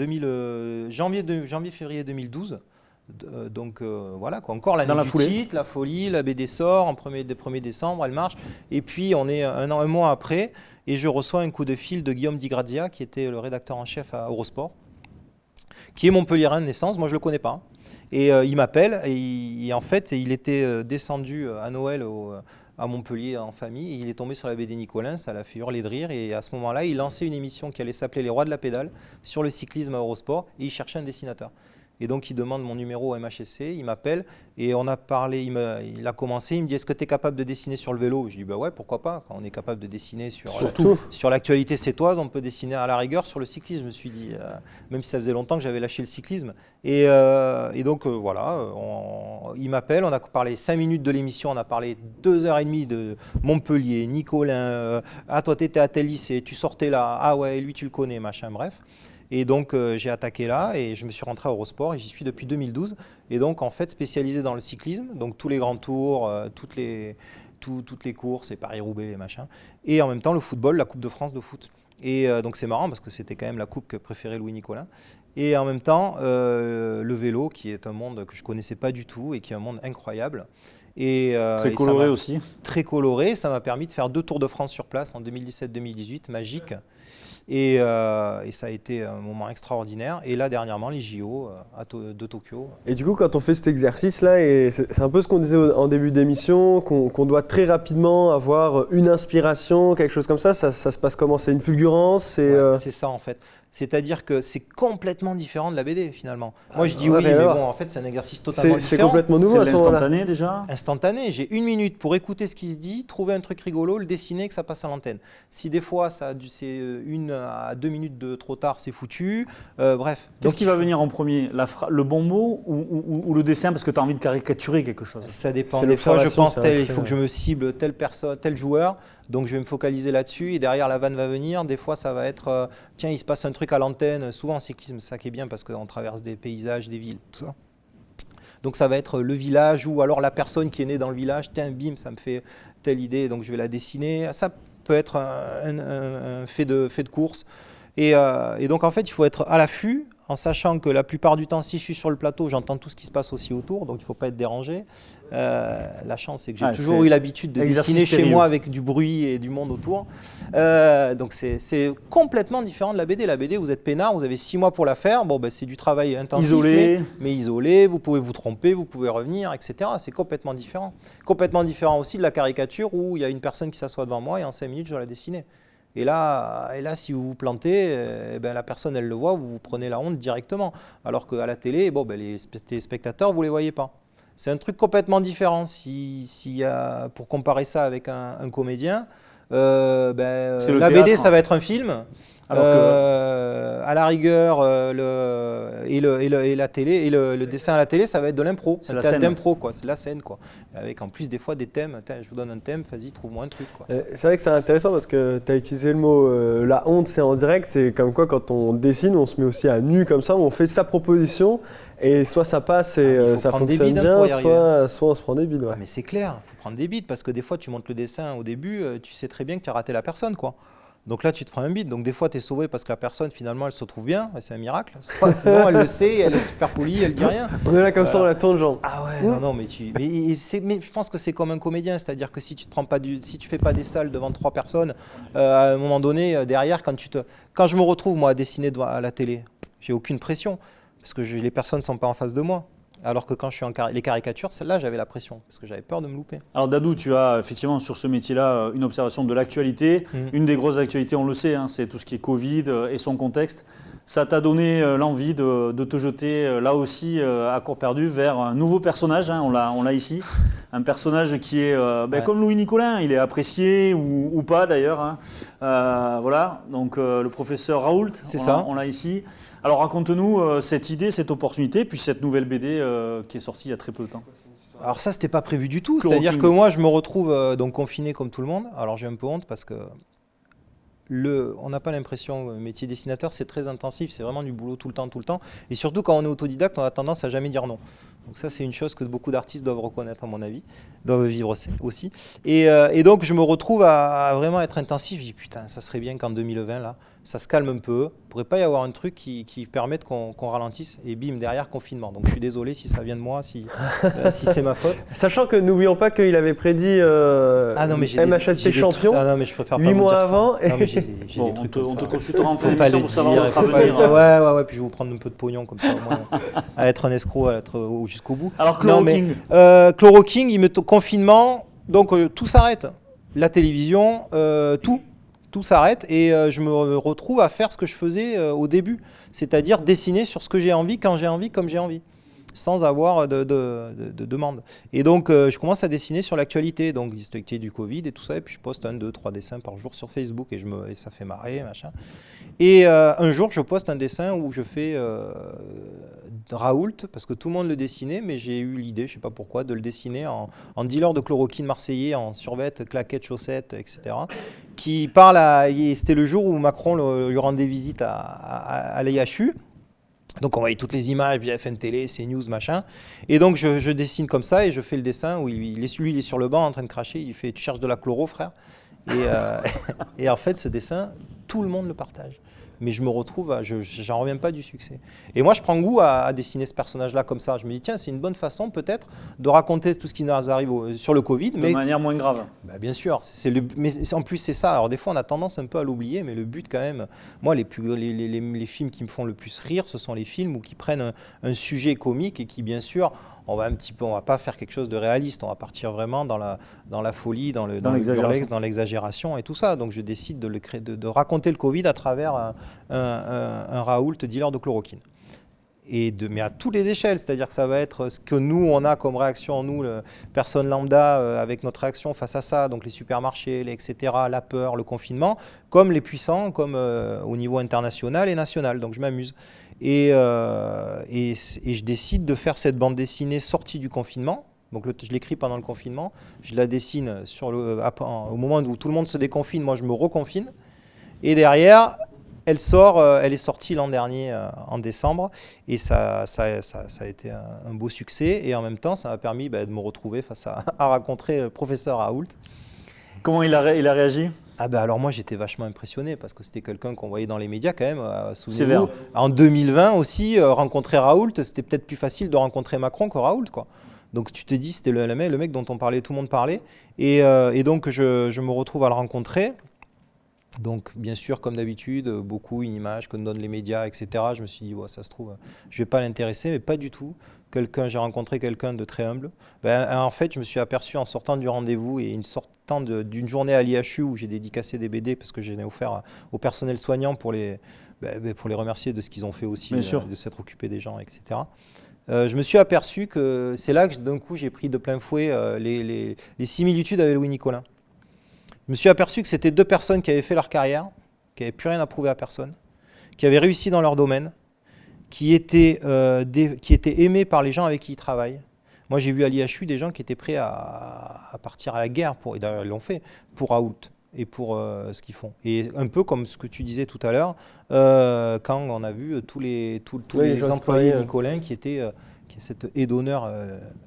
janvier-février 2012, donc voilà, quoi, encore l'année du titre, la folie, la BD sort, 1er décembre, elle marche. Et puis on est un mois après, et je reçois un coup de fil de Guillaume Di Grazia, qui était le rédacteur en chef à Eurosport, qui est montpelliérain de naissance, moi je ne le connais pas. Et il m'appelle, et en fait, il était descendu à Noël à Montpellier en famille, et il est tombé sur la BD Nicolin, ça l'a fait hurler de rire, et à ce moment-là, il lançait une émission qui allait s'appeler Les Rois de la Pédale, sur le cyclisme à Eurosport, et il cherchait un dessinateur. Et donc, il demande mon numéro au MHSC, il m'appelle et on a parlé, il a commencé, il me dit est-ce que tu es capable de dessiner sur le vélo? Je dis bah ouais, pourquoi pas, quand on est capable de dessiner sur l'actualité sétoise, on peut dessiner à la rigueur sur le cyclisme, je me suis dit, même si ça faisait longtemps que j'avais lâché le cyclisme. Et donc voilà, il m'appelle, on a parlé 5 minutes de l'émission, on a parlé 2h30 de Montpellier, Nicolin, ah toi t'étais à tel lycée, tu sortais là, ah ouais, lui tu le connais, machin, bref. Et donc j'ai attaqué là et je me suis rentré à Eurosport et j'y suis depuis 2012. Et donc en fait spécialisé dans le cyclisme, donc tous les grands tours, toutes les courses, les Paris-Roubaix, les machins. Et en même temps le football, la Coupe de France de foot. Et donc c'est marrant parce que c'était quand même la coupe que préférait Louis Nicolin. Et en même temps le vélo qui est un monde que je ne connaissais pas du tout et qui est un monde incroyable. Et, très coloré aussi. Très coloré, ça m'a permis de faire 2 Tours de France sur place en 2017-2018, magique. Et ça a été un moment extraordinaire. Et là, dernièrement, les JO de Tokyo. Et du coup, quand on fait cet exercice-là, et c'est un peu ce qu'on disait en début d'émission, qu'on doit très rapidement avoir une inspiration, quelque chose comme ça se passe comment? C'est une fulgurance? C'est ça en fait. C'est-à-dire que c'est complètement différent de la BD finalement. Moi je dis oui, mais bon en fait c'est un exercice totalement différent. C'est complètement nouveau. C'est l'instantané déjà. Instantané, j'ai 1 minute pour écouter ce qui se dit, trouver un truc rigolo, le dessiner, que ça passe à l'antenne. Si des fois c'est 1 à 2 minutes de trop tard, c'est foutu. Bref. Qu'est-ce qui va venir en premier, le bon mot ou le dessin parce que tu as envie de caricaturer quelque chose? Ça dépend. Des fois je pense il faut que je me cible telle personne, tel joueur. Donc je vais me focaliser là-dessus et derrière la vanne va venir. Des fois ça va être tiens il se passe un truc à l'antenne. Souvent en cyclisme c'est ça qui est bien parce qu'on traverse des paysages, des villes, tout ça. Donc ça va être le village ou alors la personne qui est née dans le village. Tiens bim ça me fait telle idée donc je vais la dessiner. Ça peut être un fait de course. Et donc en fait il faut être à l'affût en sachant que la plupart du temps si je suis sur le plateau j'entends tout ce qui se passe aussi autour donc il ne faut pas être dérangé. La chance c'est que j'ai toujours eu l'habitude de dessiner chez moi avec du bruit et du monde autour. Donc c'est complètement différent de la BD. La BD vous êtes peinard, vous avez 6 mois pour la faire. Bon ben c'est du travail intensif mais isolé, vous pouvez vous tromper, vous pouvez revenir, etc. C'est complètement différent. Complètement différent aussi de la caricature où il y a une personne qui s'assoit devant moi et en 5 minutes je dois la dessiner. Et là, si vous vous plantez, la personne, elle le voit, vous prenez la honte directement. Alors qu'à la télé, les téléspectateurs, vous ne les voyez pas. C'est un truc complètement différent. Pour comparer ça avec un comédien, la BD, ça va être un film. À la rigueur, la télé et le dessin à la télé, ça va être de l'impro. C'est la scène d'impro, quoi. C'est la scène, quoi. Avec en plus des fois des thèmes. Je vous donne un thème, vas-y, trouve-moi un truc, quoi. C'est vrai que c'est intéressant parce que tu as utilisé le mot la honte, c'est en direct. C'est comme quoi quand on dessine, on se met aussi à nu comme ça, on fait sa proposition et soit ça passe et ça fonctionne bien, soit on se prend des bides. Ouais. Mais c'est clair, il faut prendre des bides parce que des fois tu montes le dessin au début, tu sais très bien que tu as raté la personne, quoi. Donc là, tu te prends un bide. Donc des fois, tu es sauvé parce que la personne, finalement, elle se trouve bien. C'est un miracle. Sinon, elle le sait, elle est super polie, elle dit rien. On est là comme ça, on la tourne, genre. Ah ouais, non, mais je pense que c'est comme un comédien. C'est-à-dire que si tu fais pas des salles devant 3 personnes, à un moment donné, derrière, quand je me retrouve, moi, à dessiner à la télé, j'ai aucune pression parce que les personnes ne sont pas en face de moi. Alors que quand je suis les caricatures, celle-là, j'avais la pression parce que j'avais peur de me louper. Alors Dadou, tu as effectivement sur ce métier-là une observation de l'actualité. Une des grosses actualités, on le sait, c'est tout ce qui est Covid et son contexte. Ça t'a donné l'envie de te jeter là aussi à corps perdu vers un nouveau personnage, on l'a ici. Un personnage qui est comme Louis Nicolin, il est apprécié ou pas d'ailleurs. Voilà, donc le professeur Raoult, on l'a ici. Alors raconte-nous cette idée, cette opportunité, puis cette nouvelle BD qui est sortie il y a très peu de temps. Alors ça, c'était pas prévu du tout. C'est-à-dire que moi, je me retrouve donc confiné comme tout le monde. Alors j'ai un peu honte parce que on n'a pas l'impression, le métier dessinateur, c'est très intensif, c'est vraiment du boulot tout le temps. Et surtout, quand on est autodidacte, on a tendance à jamais dire non. Donc ça, c'est une chose que beaucoup d'artistes doivent reconnaître, à mon avis, doivent vivre aussi. Et donc, je me retrouve à vraiment être intensif. Je dis, putain, ça serait bien qu'en 2020, là, ça se calme un peu. Il ne pourrait pas y avoir un truc qui permette qu'on ralentisse. Et bim, derrière, confinement. Donc je suis désolé si ça vient de moi, si c'est ma faute. Sachant que n'oublions pas qu'il avait prédit MHSC champion 8 mois avant. Non, mais j'ai des trucs on te consultera en fin d'émission pour savoir notre avenir. Ouais, puis je vais vous prendre un peu de pognon comme ça, au moins, à être un escroc, à être jusqu'au bout. Alors Chloroking. Chloroking, confinement, donc tout s'arrête. La télévision, tout tout s'arrête et je me retrouve à faire ce que je faisais au début, c'est-à-dire dessiner sur ce que j'ai envie, quand j'ai envie, comme j'ai envie, sans avoir de demande. Et donc, je commence à dessiner sur l'actualité, donc l'actualité du Covid et tout ça, et puis je poste 1, 2, 3 dessins par jour sur Facebook et ça fait marrer, machin. Et un jour, je poste un dessin où je fais Raoult, parce que tout le monde le dessinait, mais j'ai eu l'idée, je ne sais pas pourquoi, de le dessiner en dealer de chloroquine marseillais, en survette, claquettes, chaussettes, etc. Qui parle c'était le jour où Macron lui rendait visite à l'IHU. Donc on voyait toutes les images, BFM Télé, CNews, machin. Et donc je dessine comme ça et je fais le dessin où lui, il est sur le banc en train de cracher. Il fait « Tu cherches de la chloro, frère ?» Et en fait, ce dessin, tout le monde le partage. Mais je me retrouve, j'en reviens pas du succès. Et moi, je prends goût à dessiner ce personnage-là comme ça. Je me dis, tiens, c'est une bonne façon peut-être de raconter tout ce qui nous arrive sur le Covid. De manière moins grave. Bah, bien sûr. Mais en plus, c'est ça. Alors des fois, on a tendance un peu à l'oublier, mais le but quand même, moi, les films qui me font le plus rire, ce sont les films qui prennent un sujet comique et qui, bien sûr, on va pas faire quelque chose de réaliste, on va partir vraiment dans la folie, dans l'exagération et tout ça. Donc je décide de raconter le Covid à travers un Raoult dealer de chloroquine. Mais à toutes les échelles, c'est-à-dire que ça va être ce que nous, on a comme réaction, nous, personnes lambda, avec notre réaction face à ça, donc les supermarchés, etc., la peur, le confinement, comme les puissants, comme au niveau international et national. Donc je m'amuse. Et je décide de faire cette bande dessinée sortie du confinement. Donc je l'écris pendant le confinement, je la dessine au moment où tout le monde se déconfine, moi je me reconfine. Et derrière, elle est sortie l'an dernier en décembre et ça a été un beau succès. Et en même temps, ça m'a permis de me retrouver face à rencontrer le professeur Raoult. Comment il a réagi ? Alors moi j'étais vachement impressionné parce que c'était quelqu'un qu'on voyait dans les médias quand même. Souvenez-vous, en 2020 aussi, rencontrer Raoult, c'était peut-être plus facile de rencontrer Macron que Raoult, quoi. Donc tu te dis, c'était le mec dont on parlait, tout le monde parlait. Et donc je me retrouve à le rencontrer. Donc bien sûr, comme d'habitude, une image que nous donnent les médias, etc. Je me suis dit, ça se trouve, je ne vais pas l'intéresser, mais pas du tout. J'ai rencontré quelqu'un de très humble. En fait, je me suis aperçu en sortant du rendez-vous et sortant d'une journée à l'IHU où j'ai dédicacé des BD parce que j'en ai offert au personnel soignant pour les remercier de ce qu'ils ont fait aussi, de s'être occupés des gens, etc. Je me suis aperçu que c'est là que d'un coup j'ai pris de plein fouet les similitudes avec Louis Nicolin. Je me suis aperçu que c'était deux personnes qui avaient fait leur carrière, qui n'avaient plus rien à prouver à personne, qui avaient réussi dans leur domaine, qui étaient aimés par les gens avec qui ils travaillent. Moi, j'ai vu à l'IHU des gens qui étaient prêts à partir à la guerre, et d'ailleurs ils l'ont fait, pour Raoult et pour ce qu'ils font. Et un peu comme ce que tu disais tout à l'heure, quand on a vu tous les employés Nicolin qui cette aide d'honneur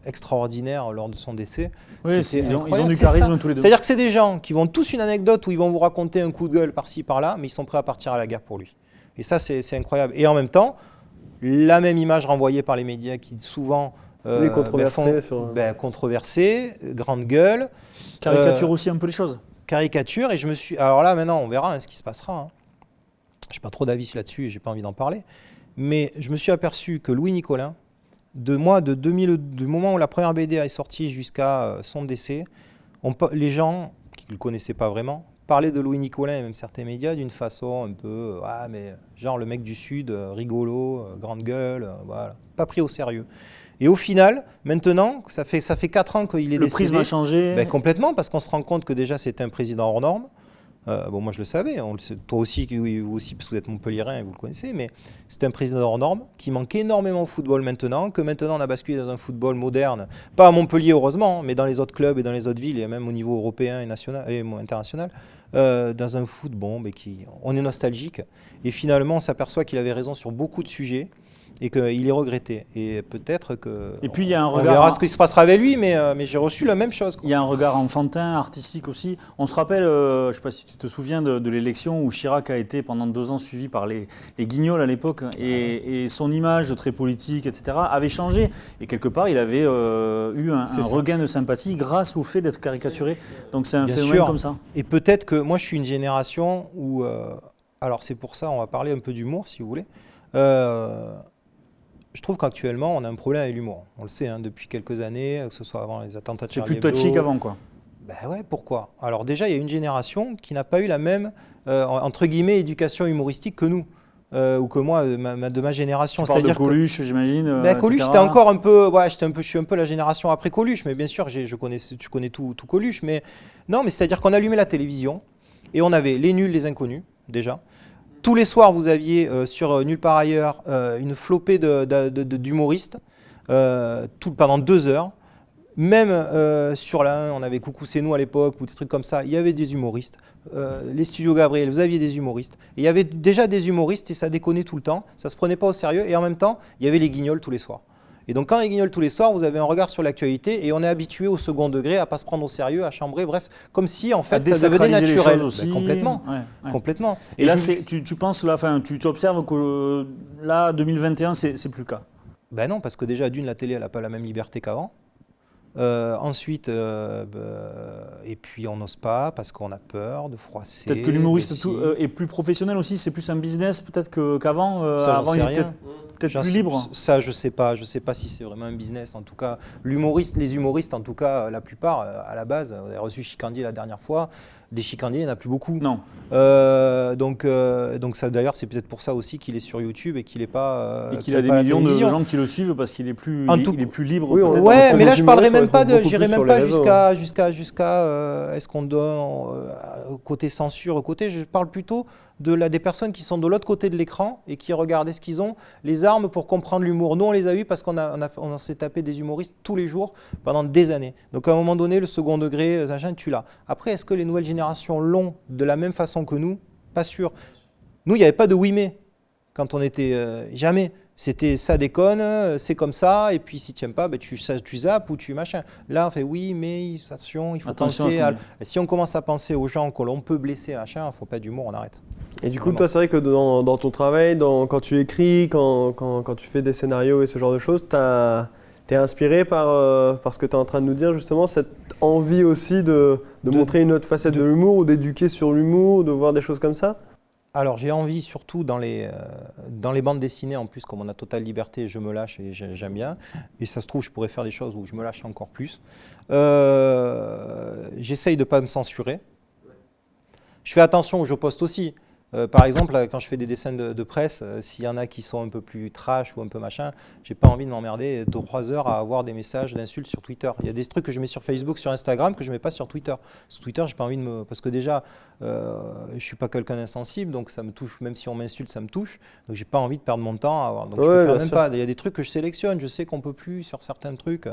extraordinaire lors de son décès. Oui, ils ont du charisme tous les deux. C'est-à-dire que c'est des gens qui vont tous une anecdote où ils vont vous raconter un coup de gueule par-ci, par-là, mais ils sont prêts à partir à la guerre pour lui. Et ça, c'est incroyable. Et en même temps, la même image renvoyée par les médias qui souvent controversée, grande gueule. Caricature aussi un peu les choses. Caricature, et alors là, maintenant, on verra ce qui se passera. Je n'ai pas trop d'avis là-dessus et je n'ai pas envie d'en parler. Mais je me suis aperçu que Louis Nicolin, du moment où la première BD est sortie jusqu'à son décès, les gens qui ne le connaissaient pas vraiment parlaient de Louis Nicolin et même certains médias d'une façon un peu, mais genre le mec du Sud, rigolo, grande gueule, voilà, pas pris au sérieux. Et au final, maintenant, ça fait 4 ans qu'il est décédé. Le prisme a changé. Complètement, parce qu'on se rend compte que déjà c'était un président hors norme. Moi je le savais, toi aussi, vous aussi, parce que vous êtes montpelliérain et vous le connaissez, mais c'est un président hors norme qui manque énormément au football maintenant, que maintenant on a basculé dans un football moderne, pas à Montpellier heureusement, mais dans les autres clubs et dans les autres villes, et même au niveau européen et international, dans un foot on est nostalgique, et finalement on s'aperçoit qu'il avait raison sur beaucoup de sujets, et qu'il est regretté. Et peut-être que... Et puis il y a un regard... On verra ce qui se passera avec lui, mais j'ai reçu la même chose. Il y a un regard enfantin, artistique aussi. On se rappelle, je ne sais pas si tu te souviens de l'élection où Chirac a été pendant 2 ans suivi par les Guignols à l'époque, et son image très politique, etc., avait changé. Et quelque part, il avait eu un regain de sympathie grâce au fait d'être caricaturé. Donc c'est un phénomène comme ça. Et peut-être que moi, je suis une génération où... alors c'est pour ça, on va parler un peu d'humour, si vous voulez. Je trouve qu'actuellement, on a un problème avec l'humour. On le sait depuis quelques années, que ce soit avant les attentats de Charlie Hebdo. C'est plus touchy qu'avant, quoi. Ben ouais, pourquoi? Alors déjà, il y a une génération qui n'a pas eu la même, entre guillemets, éducation humoristique que nous. Ou que moi, de ma génération. Tu parles de Coluche, j'imagine. Coluche, c'était encore un peu. Ouais, je suis un peu la génération après Coluche, mais bien sûr, tu connais tout Coluche. Mais non, mais c'est-à-dire qu'on allumait la télévision et on avait les nuls, les inconnus, déjà. Tous les soirs, vous aviez sur Nulle part ailleurs une flopée d'humoristes pendant 2 heures. Même sur la 1, on avait Coucou c'est nous à l'époque ou des trucs comme ça, il y avait des humoristes. Les studios Gabriel, vous aviez des humoristes. Et il y avait déjà des humoristes et ça déconnait tout le temps, ça se prenait pas au sérieux et en même temps, il y avait les guignols tous les soirs. Et donc quand les guignols tous les soirs, vous avez un regard sur l'actualité et on est habitué au second degré à pas se prendre au sérieux, à chambrer, bref, comme si en fait ça devenait naturel. Aussi. Complètement, complètement. Et là, tu penses là, tu observes que là, 2021, c'est plus le cas. Ben non, parce que déjà d'une, la télé, elle n'a pas la même liberté qu'avant. Ensuite, et puis on n'ose pas parce qu'on a peur de froisser. Peut-être que l'humoriste est plus professionnel aussi, c'est plus un business peut-être qu'avant. Avant, il était peut-être plus libre. Ça, je sais pas si c'est vraiment un business. En tout cas, les humoristes, en tout cas, la plupart, à la base, on a reçu Chicandier la dernière fois. Des Chicandiers, il n'y en a plus beaucoup. Non. Donc ça, d'ailleurs, c'est peut-être pour ça aussi qu'il est sur YouTube et qu'il n'est pas. Et qu'il a des millions de gens qui le suivent parce qu'il est plus, il est plus libre. Oui, ouais, mais là, je parlerai même pas j'irai même pas jusqu'à est-ce qu'on donne côté censure, je parle plutôt des personnes qui sont de l'autre côté de l'écran et qui regardent ce qu'ils ont, les armes pour comprendre l'humour. Nous, on les a eues parce on s'est tapé des humoristes tous les jours pendant des années. Donc, à un moment donné, le second degré, tu l'as. Après, est-ce que les nouvelles générations l'ont de la même façon que nous? Pas sûr. Nous, il n'y avait pas de oui mais quand on était... jamais. C'était ça déconne, c'est comme ça, et puis si tu n'aimes pas, tu zappes ou tu machin. Là, on fait oui, mais attention, il faut penser à... Si on commence à penser aux gens que l'on peut blesser, machin, il ne faut pas d'humour, on arrête. Et du coup, toi, c'est vrai que dans ton travail, quand tu écris, quand tu fais des scénarios et ce genre de choses, t'es inspiré par ce que tu es en train de nous dire, justement, cette envie aussi de montrer une autre facette de l'humour ou d'éduquer sur l'humour, de voir des choses comme ça? Alors j'ai envie surtout dans les bandes dessinées, en plus comme on a totale liberté, je me lâche et j'aime bien. Et ça se trouve, je pourrais faire des choses où je me lâche encore plus. J'essaye de ne pas me censurer. Je fais attention où je poste aussi. Par exemple, quand je fais des dessins de presse, s'il y en a qui sont un peu plus trash ou un peu machin, j'ai pas envie de m'emmerder 3 heures à avoir des messages d'insultes sur Twitter. Il y a des trucs que je mets sur Facebook, sur Instagram que je mets pas sur Twitter. Sur Twitter, j'ai pas envie de parce que déjà, je suis pas quelqu'un d'insensible, donc ça me touche. Même si on m'insulte, ça me touche. Donc j'ai pas envie de perdre mon temps à avoir. Donc je préfère même pas. Il y a des trucs que je sélectionne. Je sais qu'on peut plus sur certains trucs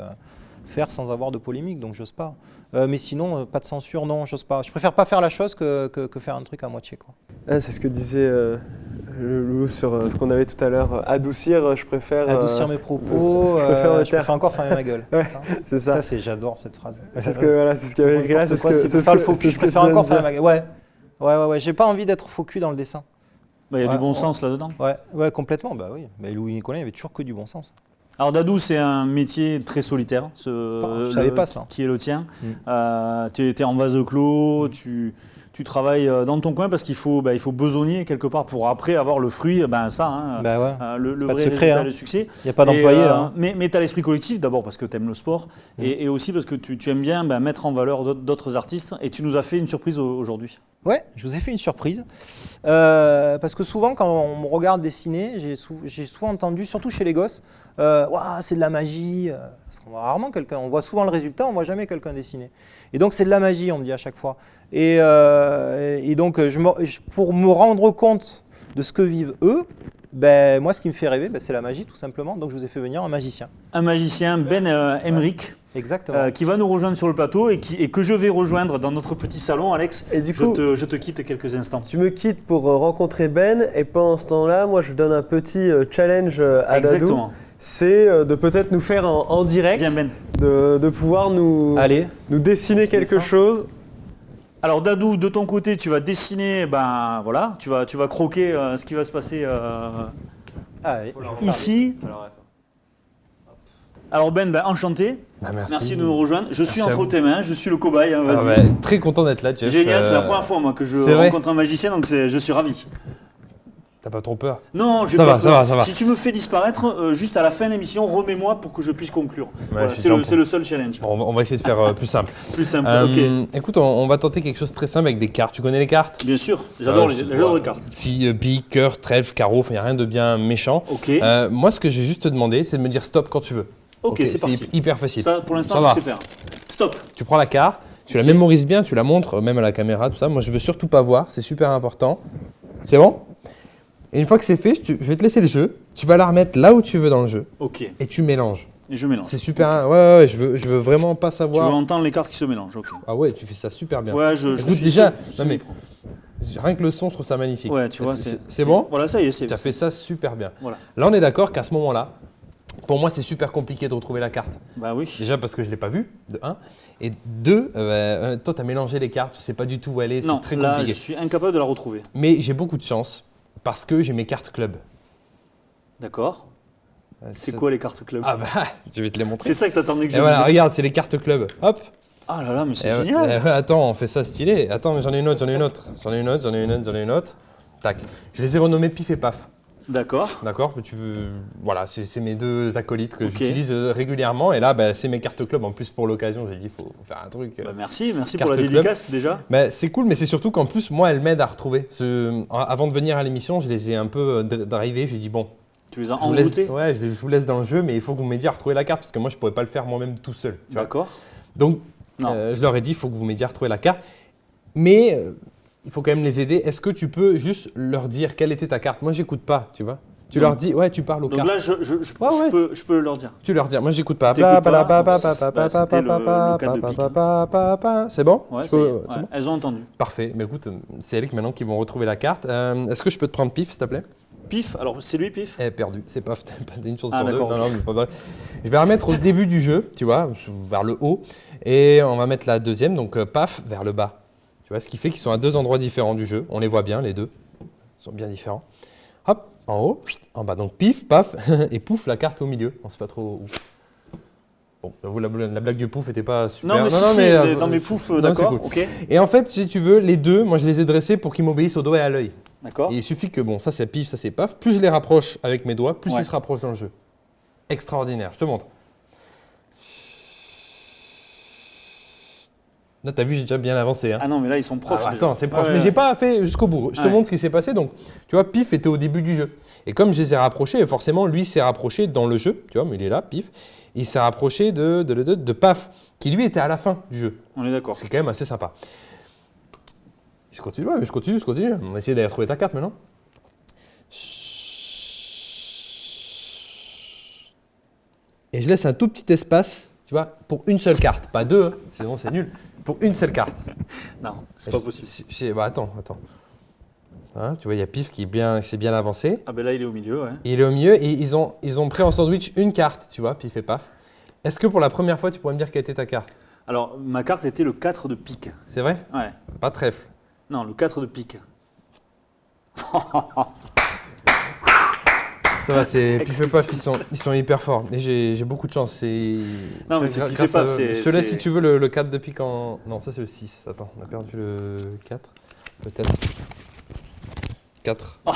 faire sans avoir de polémique, donc j'ose pas. Mais sinon, pas de censure, non, j'ose pas. Je préfère pas faire la chose que faire un truc à moitié, quoi. C'est ce que disait le loup sur ce qu'on avait tout à l'heure. Adoucir, je préfère... Adoucir mes propos, je préfère encore fermer ma gueule. Ouais, c'est ça. J'adore cette phrase. C'est ce qu'il y avait écrit là. C'est ça le faux cul, je préfère encore fermer ma gueule. Ouais, j'ai pas envie d'être faux cul dans le dessin. Il y a du bon sens là-dedans. Ouais, complètement, bah oui. Mais Louis Nicolin, il y avait toujours que du bon sens. Alors Dadou, c'est un métier très solitaire, je savais pas ça. Qui est le tien. Tu es en vase clos, tu travailles dans ton coin parce qu'il faut besogner quelque part pour après avoir le fruit, le vrai résultat, le succès. Il n'y a pas d'employé là. Mais tu as l'esprit collectif d'abord parce que tu aimes le sport et aussi parce que tu aimes bien mettre en valeur d'autres artistes et tu nous as fait une surprise aujourd'hui. Ouais, je vous ai fait une surprise parce que souvent quand on me regarde dessiner, j'ai souvent entendu, surtout chez les gosses, c'est de la magie. Parce qu'on voit rarement quelqu'un, on voit souvent le résultat, on ne voit jamais quelqu'un dessiner. Et donc c'est de la magie, on me dit à chaque fois. Et donc pour me rendre compte de ce que vivent eux, moi ce qui me fait rêver, c'est la magie tout simplement. Donc je vous ai fait venir un magicien. Un magicien, Ben Emmerich. Exactement. Qui va nous rejoindre sur le plateau et que je vais rejoindre dans notre petit salon, Alex. Et du coup, je te quitte quelques instants. Tu me quittes pour rencontrer Ben et pendant ce temps-là, moi je donne un petit challenge à Dadou. C'est de peut-être nous faire en direct, bien, Ben. de pouvoir nous dessiner quelque chose. Alors Dadou, de ton côté, tu vas dessiner, tu vas croquer ce qui va se passer ici. Alors Ben, enchanté. Merci de nous rejoindre. Je suis entre tes mains, je suis le cobaye. Très content d'être là, Jeff. Génial, c'est la première fois moi, que je rencontre un magicien, donc je suis ravi. T'as pas trop peur? Non, j'ai Ça pas va, ça peur. va, ça va. Si tu me fais disparaître, juste à la fin de l'émission, remets-moi pour que je puisse conclure. Voilà, je suis c'est le seul challenge. Bon, on va essayer de faire plus simple. Plus simple, ok. Écoute, on va tenter quelque chose de très simple avec des cartes. Tu connais les cartes? Bien sûr, j'adore les cartes. Fille, pique, cœur, trèfle, carreau, il n'y a rien de bien méchant. Ok. Moi, ce que je vais juste te demander, c'est de me dire stop quand tu veux. Ok, c'est parti. C'est hyper facile. Ça, pour l'instant, Ça va. je sais faire. Stop. Tu prends la carte, tu la mémorises bien, tu la montres même à la caméra, tout ça. Moi, je veux surtout pas voir, c'est super important. C'est bon? Et une fois que c'est fait, je vais te laisser le jeu. Tu vas la remettre là où tu veux dans le jeu Ok. et tu mélanges. Et je mélange. C'est super. Ouais, je veux vraiment pas Tu savoir. veux entendre les cartes qui se mélangent, ok. Ah ouais, tu fais ça super bien. Ouais, je Écoute, suis déjà, sur non, mais micro. rien que le son, je trouve ça magnifique. Ouais, tu vois, c'est bon? Voilà, ça y est, c'est Tu as fait ça super bien. Voilà. Là, on est d'accord qu'à ce moment-là, pour moi, c'est super compliqué de retrouver la carte. Bah oui. Déjà parce que je ne l'ai pas vue, de 1. Et 2, toi, tu as mélangé les cartes, tu ne sais pas du tout où elle est, Non, c'est très là, compliqué. je suis incapable de la retrouver. Mais j'ai beaucoup de chance parce que j'ai mes cartes club. D'accord. C'est Ça- quoi les cartes club? Ah bah, je vais te les montrer. C'est ça que t'attendais que Et je voilà, dise. regarde, c'est les cartes club. Hop. Ah là là, mais c'est Et génial. attends, on fait ça stylé. Attends, mais j'en ai une autre. Tac. Je les ai renommés Pif et Paf. D'accord. D'accord, voilà, c'est mes deux acolytes que Ok. j'utilise régulièrement. Et là, bah, c'est mes cartes club. En plus, pour l'occasion, j'ai dit, il faut faire un truc. Bah merci pour Carte la club. dédicace déjà. Bah, c'est cool, mais c'est surtout qu'en plus, moi, elle m'aide à retrouver. Avant de venir à l'émission, je les ai un peu drivés. J'ai dit, bon, Tu les as je vous laisse, envoûtés. ouais, je vous laisse dans le jeu, mais il faut que vous m'aidiez à retrouver la carte parce que moi, je ne pourrais pas le faire moi-même tout seul. Tu vois. D'accord. Donc, Non. je leur ai dit, il faut que vous m'aidiez à retrouver la carte. Mais il faut quand même les aider. Est-ce que tu peux juste leur dire quelle était ta carte? Moi, j'écoute pas, tu vois. Tu leur dis, ouais, tu parles aux Donc cartes. là, je peux leur dire. Tu leur dis, moi, j'écoute pas. T'écoutes Bla, bla, pas, bla, donc, bla, bla, c'était bla, le bla, cas de bla, pique. bla, bla, bla. C'est bon? Ouais, Je ça y est. peux- c'est Ouais, bon. elles ont entendu. Parfait. Mais écoute, c'est elles maintenant qui vont retrouver la carte. Est-ce que je peux te prendre Pif, s'il te plaît? Pif, alors c'est lui, Pif. Perdu, c'est pas t'as une chance Ah, sur deux. d'accord, Non, ok. non, mais pas vrai. Je vais la remettre au début du jeu, tu vois, vers le haut, et on va mettre la deuxième, donc paf, vers le bas. Tu vois, ce qui fait qu'ils sont à deux endroits différents du jeu. On les voit bien, les deux. Ils sont bien différents. Hop, en haut, en bas. Donc pif, paf, et pouf, la carte au milieu. On sait pas trop où. Bon, j'avoue, la blague du pouf n'était pas super. Non, mais si, dans mes poufs, non, d'accord, c'est cool. ok. Et en fait, si tu veux, les deux, moi je les ai dressés pour qu'ils m'obéissent au doigt et à l'œil. D'accord. Et il suffit que, bon, ça c'est pif, ça c'est paf, plus je les rapproche avec mes doigts, plus Ouais. ils se rapprochent dans le jeu. Extraordinaire, je te montre. Là, t'as vu, j'ai déjà bien avancé. Hein. Ah non, mais là, ils sont proches. Ah, déjà. attends, c'est proche, Ouais, mais ouais. j'ai pas fait jusqu'au bout. Je te Ouais. montre ce qui s'est passé. Donc, tu vois, Pif était au début du jeu. Et comme je les ai rapprochés, forcément, lui s'est rapproché dans le jeu. Tu vois, mais il est là, Pif. Il s'est rapproché de Paf, qui lui était à la fin du jeu. On est d'accord. C'est quand même assez sympa. Je continue, ouais, mais je continue. On va essayer d'aller retrouver ta carte maintenant. Et je laisse un tout petit espace, tu vois, pour une seule carte. Pas deux, hein, sinon c'est nul. Pour une seule carte. Non, c'est pas possible. Bah, attends. Hein, tu vois, il y a Pif qui s'est bien avancé. Ah ben là, il est au milieu, ouais. Il est au milieu et ils ont pris en sandwich une carte, tu vois, Pif et Paf. Est-ce que pour la première fois, tu pourrais me dire quelle était ta carte? Alors, ma carte était le 4 de pique. C'est vrai? Ouais. Pas trèfle. Non, le 4 de pique. Ça va, c'est Pif et Paf, ils sont hyper forts. Et j'ai beaucoup de chance. Non, mais c'est Pif et grâce à Paf, eux. c'est- Je te laisse c'est- si tu veux le 4 de pique en. Non, ça c'est le 6. Attends, on a perdu le 4. Peut-être. 4. Ouais,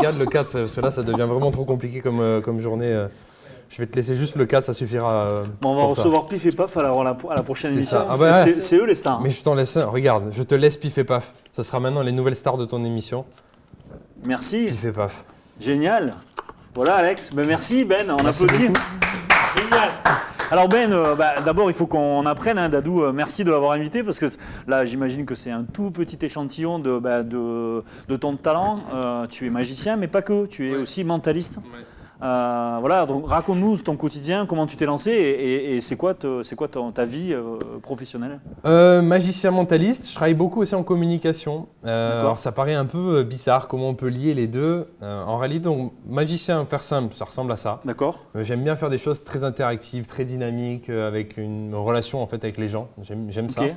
garde le 4, parce que là ça devient vraiment trop compliqué comme journée. Je vais te laisser juste le 4, ça suffira. Bon, on va pour ça. recevoir Pif et Paf à la prochaine C'est émission. ça. Ah bah ouais. C'est eux les stars. Mais je t'en laisse un. Regarde, je te laisse Pif et Paf. Ça sera maintenant les nouvelles stars de ton émission. Merci. Pif et Paf. Génial. Voilà, Alex. Ben, merci, Ben. On Merci applaudit. beaucoup. Génial. Alors Ben, d'abord il faut qu'on apprenne, hein, Dadou, merci de l'avoir invité parce que là j'imagine que c'est un tout petit échantillon de ton talent. Tu es magicien mais pas que, tu es aussi mentaliste. Voilà, donc raconte-nous ton quotidien, comment tu t'es lancé et c'est quoi ta vie professionnelle? Magicien mentaliste, je travaille beaucoup aussi en communication. Alors ça paraît un peu bizarre comment on peut lier les deux. En réalité, donc, magicien, faire simple, ça ressemble à ça. D'accord. J'aime bien faire des choses très interactives, très dynamiques, avec une relation en fait avec les gens. J'aime ça. Ok.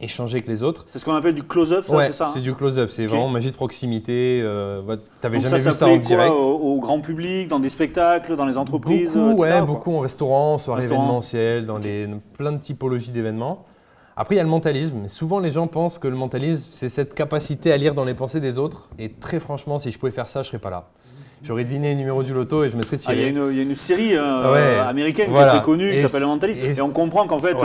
Échanger avec les autres. C'est ce qu'on appelle du close-up, ça, Ouais, c'est ça? c'est du close-up, c'est Ok. vraiment magie de proximité. T'avais Donc jamais vu ça s'appelait en direct. quoi, au grand public, dans des spectacles, dans les entreprises, Beaucoup, etc., ouais, quoi. beaucoup en restaurant, soirée Restaurant. événementielle, dans plein de typologies d'événements. Après, il y a le mentalisme. Souvent, les gens pensent que le mentalisme, c'est cette capacité à lire dans les pensées des autres. Et très franchement, si je pouvais faire ça, je ne serais pas là. J'aurais deviné le numéro du loto et je me serais tiré. Il y a une série américaine qui est Voilà. très connue, qui Et s'appelle Le Mentaliste. Et on comprend qu'en fait,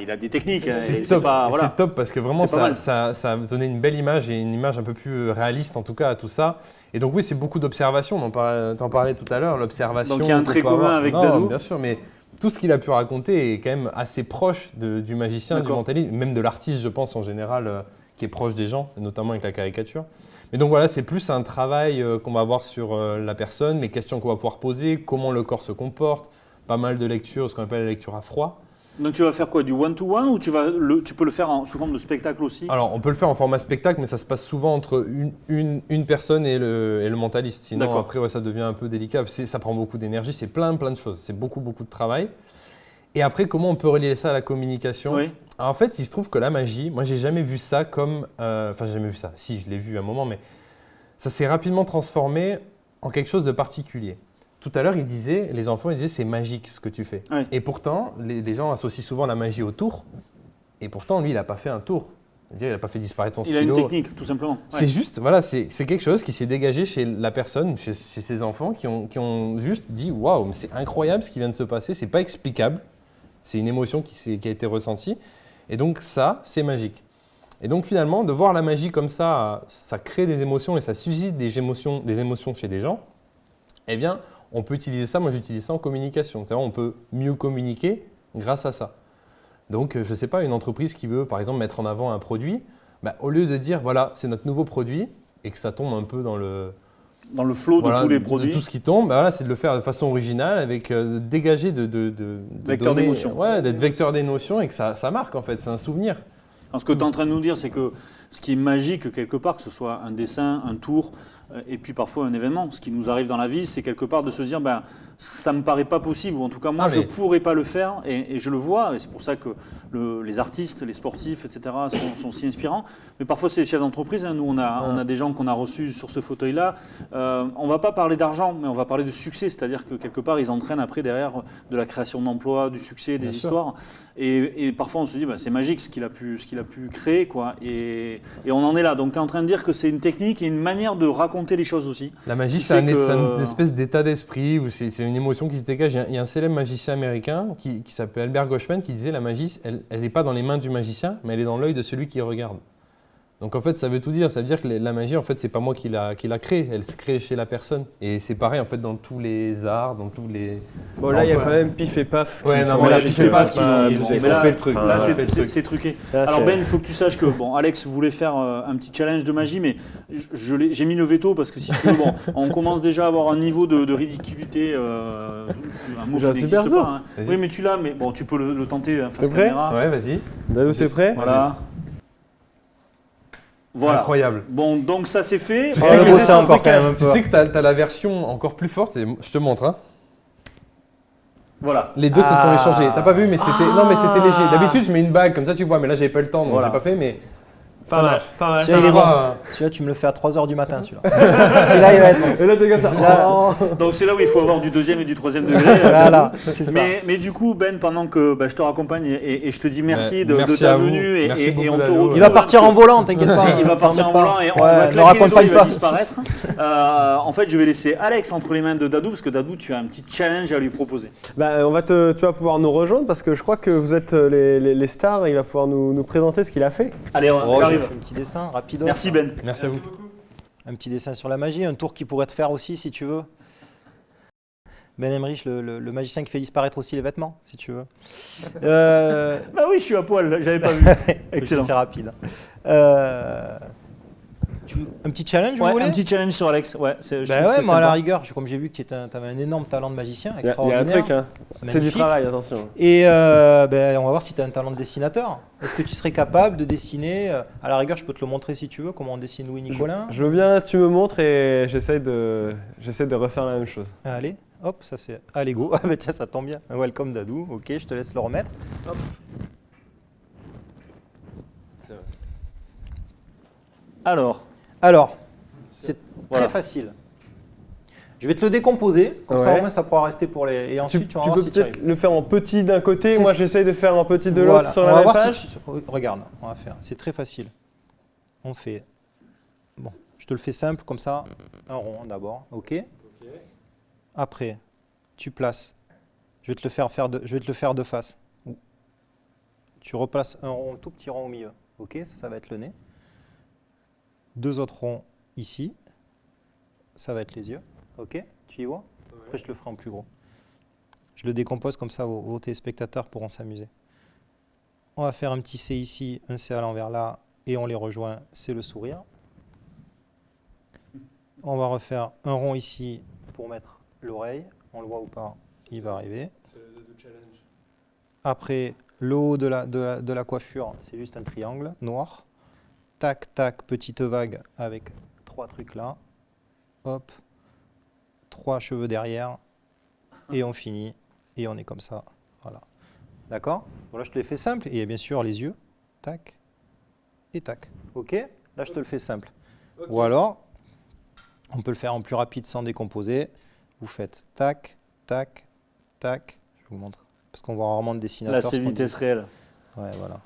il a des techniques. C'est et top. pas, voilà. C'est top parce que vraiment, C'est pas mal. ça a donné une belle image et une image un peu plus réaliste en tout cas à tout ça. Et donc oui, c'est beaucoup d'observation. T'en parlais tout à l'heure, l'observation. Donc il y a un trait commun avec Dadou. Bien sûr, mais tout ce qu'il a pu raconter est quand même assez proche du magicien, du mentaliste, même de l'artiste, je pense en général, qui est proche des gens, notamment avec la caricature. Mais donc voilà, c'est plus un travail qu'on va avoir sur la personne, les questions qu'on va pouvoir poser, comment le corps se comporte, pas mal de lectures, ce qu'on appelle la lecture à froid. Donc tu vas faire quoi, du one-to-one ou tu peux le faire sous forme de spectacle aussi? Alors on peut le faire en format spectacle, mais ça se passe souvent entre une personne et le mentaliste. Sinon après ça devient un peu délicat, ça prend beaucoup d'énergie, c'est plein de choses, c'est beaucoup de travail. Et après, comment on peut relier ça à la communication? Oui. Alors, en fait, il se trouve que la magie, moi, j'ai jamais vu ça comme… Enfin, j'ai jamais vu ça. Si, je l'ai vu à un moment, mais ça s'est rapidement transformé en quelque chose de particulier. Tout à l'heure, les enfants, ils disaient, c'est magique ce que tu fais. Oui. Et pourtant, les gens associent souvent la magie au tour. Et pourtant, lui, il n'a pas fait un tour. C'est-à-dire, il n'a pas fait disparaître son stylo. Il a une technique, tout simplement. C'est juste, voilà, c'est quelque chose qui s'est dégagé chez la personne, chez ses enfants, qui ont juste dit, waouh, mais c'est incroyable ce qui vient de se passer, c'est pas explicable. C'est une émotion qui a été ressentie. Et donc ça, c'est magique. Et donc finalement, de voir la magie comme ça crée des émotions et ça suscite des émotions chez des gens. Eh bien, on peut utiliser ça, moi j'utilise ça en communication. C'est-à-dire, on peut mieux communiquer grâce à ça. Donc, je ne sais pas, une entreprise qui veut par exemple mettre en avant un produit, au lieu de dire voilà, c'est notre nouveau produit et que ça tombe un peu dans le flot de tous les produits. De tout ce qui tombe, c'est de le faire de façon originale, avec dégager vecteur d'émotion. Ouais, d'être vecteur d'émotion et que ça marque en fait, c'est un souvenir. Alors, ce que tu es en train de nous dire, c'est que ce qui est magique quelque part, que ce soit un dessin, un tour, et puis parfois un événement, ce qui nous arrive dans la vie, c'est quelque part de se dire ça me paraît pas possible, ou en tout cas moi je pourrais pas le faire, et je le vois, et c'est pour ça que les artistes, les sportifs, etc. sont si inspirants. Mais parfois c'est les chefs d'entreprise, nous on a des gens qu'on a reçus sur ce fauteuil-là, on va pas parler d'argent, mais on va parler de succès, c'est-à-dire que quelque part ils entraînent après derrière de la création d'emplois, du succès, des histoires, et parfois on se dit c'est magique ce qu'il a pu créer, quoi, et on en est là. Donc tu es en train de dire que c'est une technique et une manière de raconter les choses aussi. La magie, c'est une espèce d'état d'esprit, où c'est une émotion qui se dégage. Il y a un célèbre magicien américain qui s'appelle Albert Goshman qui disait la magie, elle n'est pas dans les mains du magicien, mais elle est dans l'œil de celui qui regarde. Donc en fait, ça veut tout dire. Ça veut dire que la magie, en fait, c'est pas moi qui l'a créée. Elle se crée chez la personne. Et c'est pareil en fait dans tous les arts, dans tous les. Bon là, il y a quand même Pif et Paf. Ouais, non, mais là, Pif et Paf, ils ont fait le truc. Là, c'est truqué. Alors Ben, il faut que tu saches que Alex voulait faire un petit challenge de magie, mais j'ai mis le veto parce que si tu veux, on commence déjà à avoir un niveau de ridiculité, un mot qui n'existe pas. Hein. Oui, mais tu l'as, mais bon, tu peux le tenter face caméra. Ouais, vas-y. Dadou, t'es prêt? Voilà. Voilà. Incroyable. Bon, donc ça c'est fait. Tu sais que tu as la version encore plus forte, je te montre. Hein. Voilà. Les deux se sont échangés. T'as pas vu, mais c'était non, mais c'était léger. D'habitude, je mets une bague comme ça, tu vois, mais là, j'avais pas le temps, donc j'ai pas fait, mais. Pas mal. Celui-là, il est bon. Celui-là, tu me le fais à 3h du matin, celui-là. Celui-là, il va être bon. Et là, t'es comme ça. Donc, c'est là où il faut avoir du deuxième et du troisième degré. Voilà, c'est ça. Mais du coup, Ben, pendant que je te raccompagne et je te dis merci de ta venue et on te retrouve. Il va partir en volant, t'inquiète pas. Il va partir en volant et on va claquer les doigts, il va disparaître. En fait, je vais laisser Alex entre les mains de Dadou parce que Dadou, tu as un petit challenge à lui proposer. Tu vas pouvoir nous rejoindre parce que je crois que vous êtes les stars. Il va pouvoir nous présenter ce qu'il a fait. Allez, j'arrive. Un petit dessin, rapido. Merci Ben. Merci à vous. Un petit dessin sur la magie, un tour qui pourrait te faire aussi si tu veux. Ben Emmerich, le magicien qui fait disparaître aussi les vêtements, si tu veux. Bah oui, je suis à poil, j'avais pas vu. Excellent. Je fais rapide. Un petit challenge, vous voulez? Un petit challenge sur Alex. Ouais, moi à la rigueur, comme j'ai vu que tu avais un énorme talent de magicien, extraordinaire. Il y a un truc, hein. C'est du travail, attention. Et on va voir si tu as un talent de dessinateur. Est-ce que tu serais capable de dessiner, à la rigueur, je peux te le montrer si tu veux, comment on dessine Louis Nicolin. Je veux bien, tu me montres et j'essaie de refaire la même chose. Allez, hop, ça c'est à Lego. Ah bah tiens, ça tombe bien. Welcome Dadou, ok, je te laisse le remettre. Hop. Alors, c'est très facile. Je vais te le décomposer, comme ça Ouais. au moins ça pourra rester pour les. Et ensuite, tu vas tu voir peux si tu peut-être arrives. le faire en petit d'un côté, C'est- moi j'essaye de faire en petit de Voilà. l'autre sur On la va même voir page. si regarde, on va faire. C'est très facile. On fait. Bon, je te le fais simple comme ça. Un rond d'abord, ok. Après, tu places. Je vais te le je vais te le faire de face. Tu replaces un rond, tout petit rond au milieu. Ok, ça va être le nez. 2 autres ronds ici. Ça va être les yeux. Ok, tu y vois? Après, je te le ferai en plus gros. Je le décompose comme ça, vos téléspectateurs pourront s'amuser. On va faire un petit C ici, un C à l'envers là, et on les rejoint, c'est le sourire. On va refaire un rond ici pour mettre l'oreille. On le voit ou pas? Il va arriver. Après, le haut de la coiffure, c'est juste un triangle noir. Tac, tac, petite vague avec 3 trucs là. Hop, 3 cheveux derrière. Et on finit. Et on est comme ça. Voilà. D'accord? Bon, là, je te l'ai fait simple. Et bien sûr, les yeux. Tac. Et tac. OK? Là, je te le fais simple. Okay. Ou alors, on peut le faire en plus rapide sans décomposer. Vous faites tac, tac, tac. Je vous montre. Parce qu'on voit rarement de dessinateur. Là, c'est vitesse réelle. Ouais, voilà.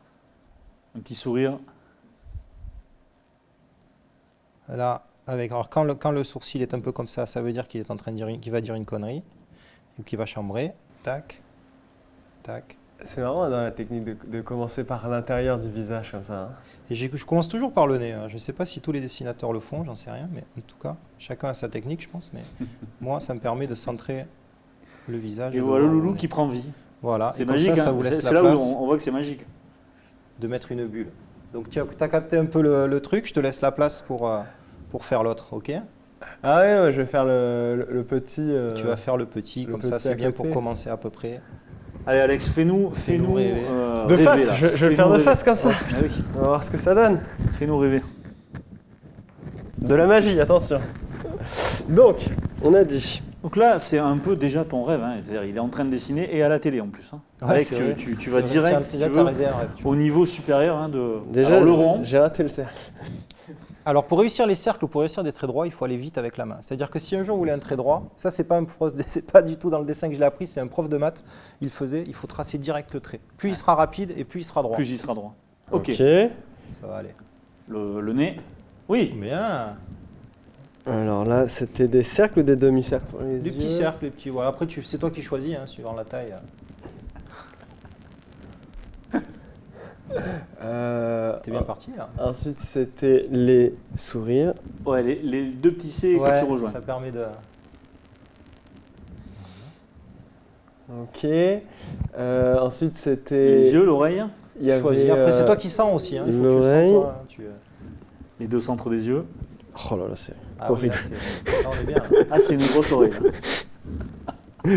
Un petit sourire. Là, alors quand le sourcil est un peu comme ça veut dire qu'il est en train de dire, qu'il va dire une connerie. Ou qu'il va chambrer. Tac, tac. C'est marrant dans la technique de commencer par l'intérieur du visage comme ça. Hein. Et je commence toujours par le nez. Je ne sais pas si tous les dessinateurs le font, j'en sais rien. Mais en tout cas, chacun a sa technique, je pense. Mais moi, ça me permet de centrer le visage. Et voilà le loulou qui prend vie. Voilà. C'est et magique, comme ça hein. vous laisse C'est la là où place on voit que c'est magique. de mettre une bulle. Donc tu as capté un peu le truc. Je te laisse la place pour faire l'autre, ok? Ah ouais, je vais faire le petit. Tu vas faire le petit, comme ça c'est bien pour commencer à peu près. Allez Alex, fais-nous rêver. De rêver, face, là. je vais le faire de Fais-nous face rêver. comme ça. Ah oui. On va voir ce que ça donne. Fais-nous rêver. De la magie, attention. Donc, on a dit. Donc là, c'est un peu déjà ton rêve. Hein. C'est-à-dire, il est en train de dessiner et à la télé en plus. Hein. Ouais, Avec, c'est vrai. tu C'est vas vrai. direct, si Tiens, tu t'as veux, réserve, ouais, tu vois. au niveau supérieur hein, de Déjà, alors, le rond. j'ai raté le cercle. Alors pour réussir les cercles ou pour réussir des traits droits, il faut aller vite avec la main. C'est-à-dire que si un jour vous voulez un trait droit, ça c'est pas c'est pas du tout dans le dessin que je l'ai appris, c'est un prof de maths. Il faut tracer direct le trait. Plus il sera rapide et plus il sera droit. Plus il sera droit. Ok. Ça va aller. Le nez. Oui. Bien. Alors là, c'était des cercles ou des demi-cercles pour les Les yeux. petits cercles, les petits. Voilà. Après c'est toi qui choisis, hein, suivant la taille. T'es bien parti là. Ensuite, c'était les sourires. Ouais, les deux petits C que tu rejoins. Ça permet de. Ok. Ensuite, c'était. Les yeux, l'oreille, Il y avait, choisir. Après c'est toi qui sens aussi. Hein. Il faut que tu le l'oreille. sens toi. Hein. les deux centres des yeux. Oh là là, c'est Ah, horrible. Oui, là, on est bien. Là. Ah, c'est une grosse oreille. Là.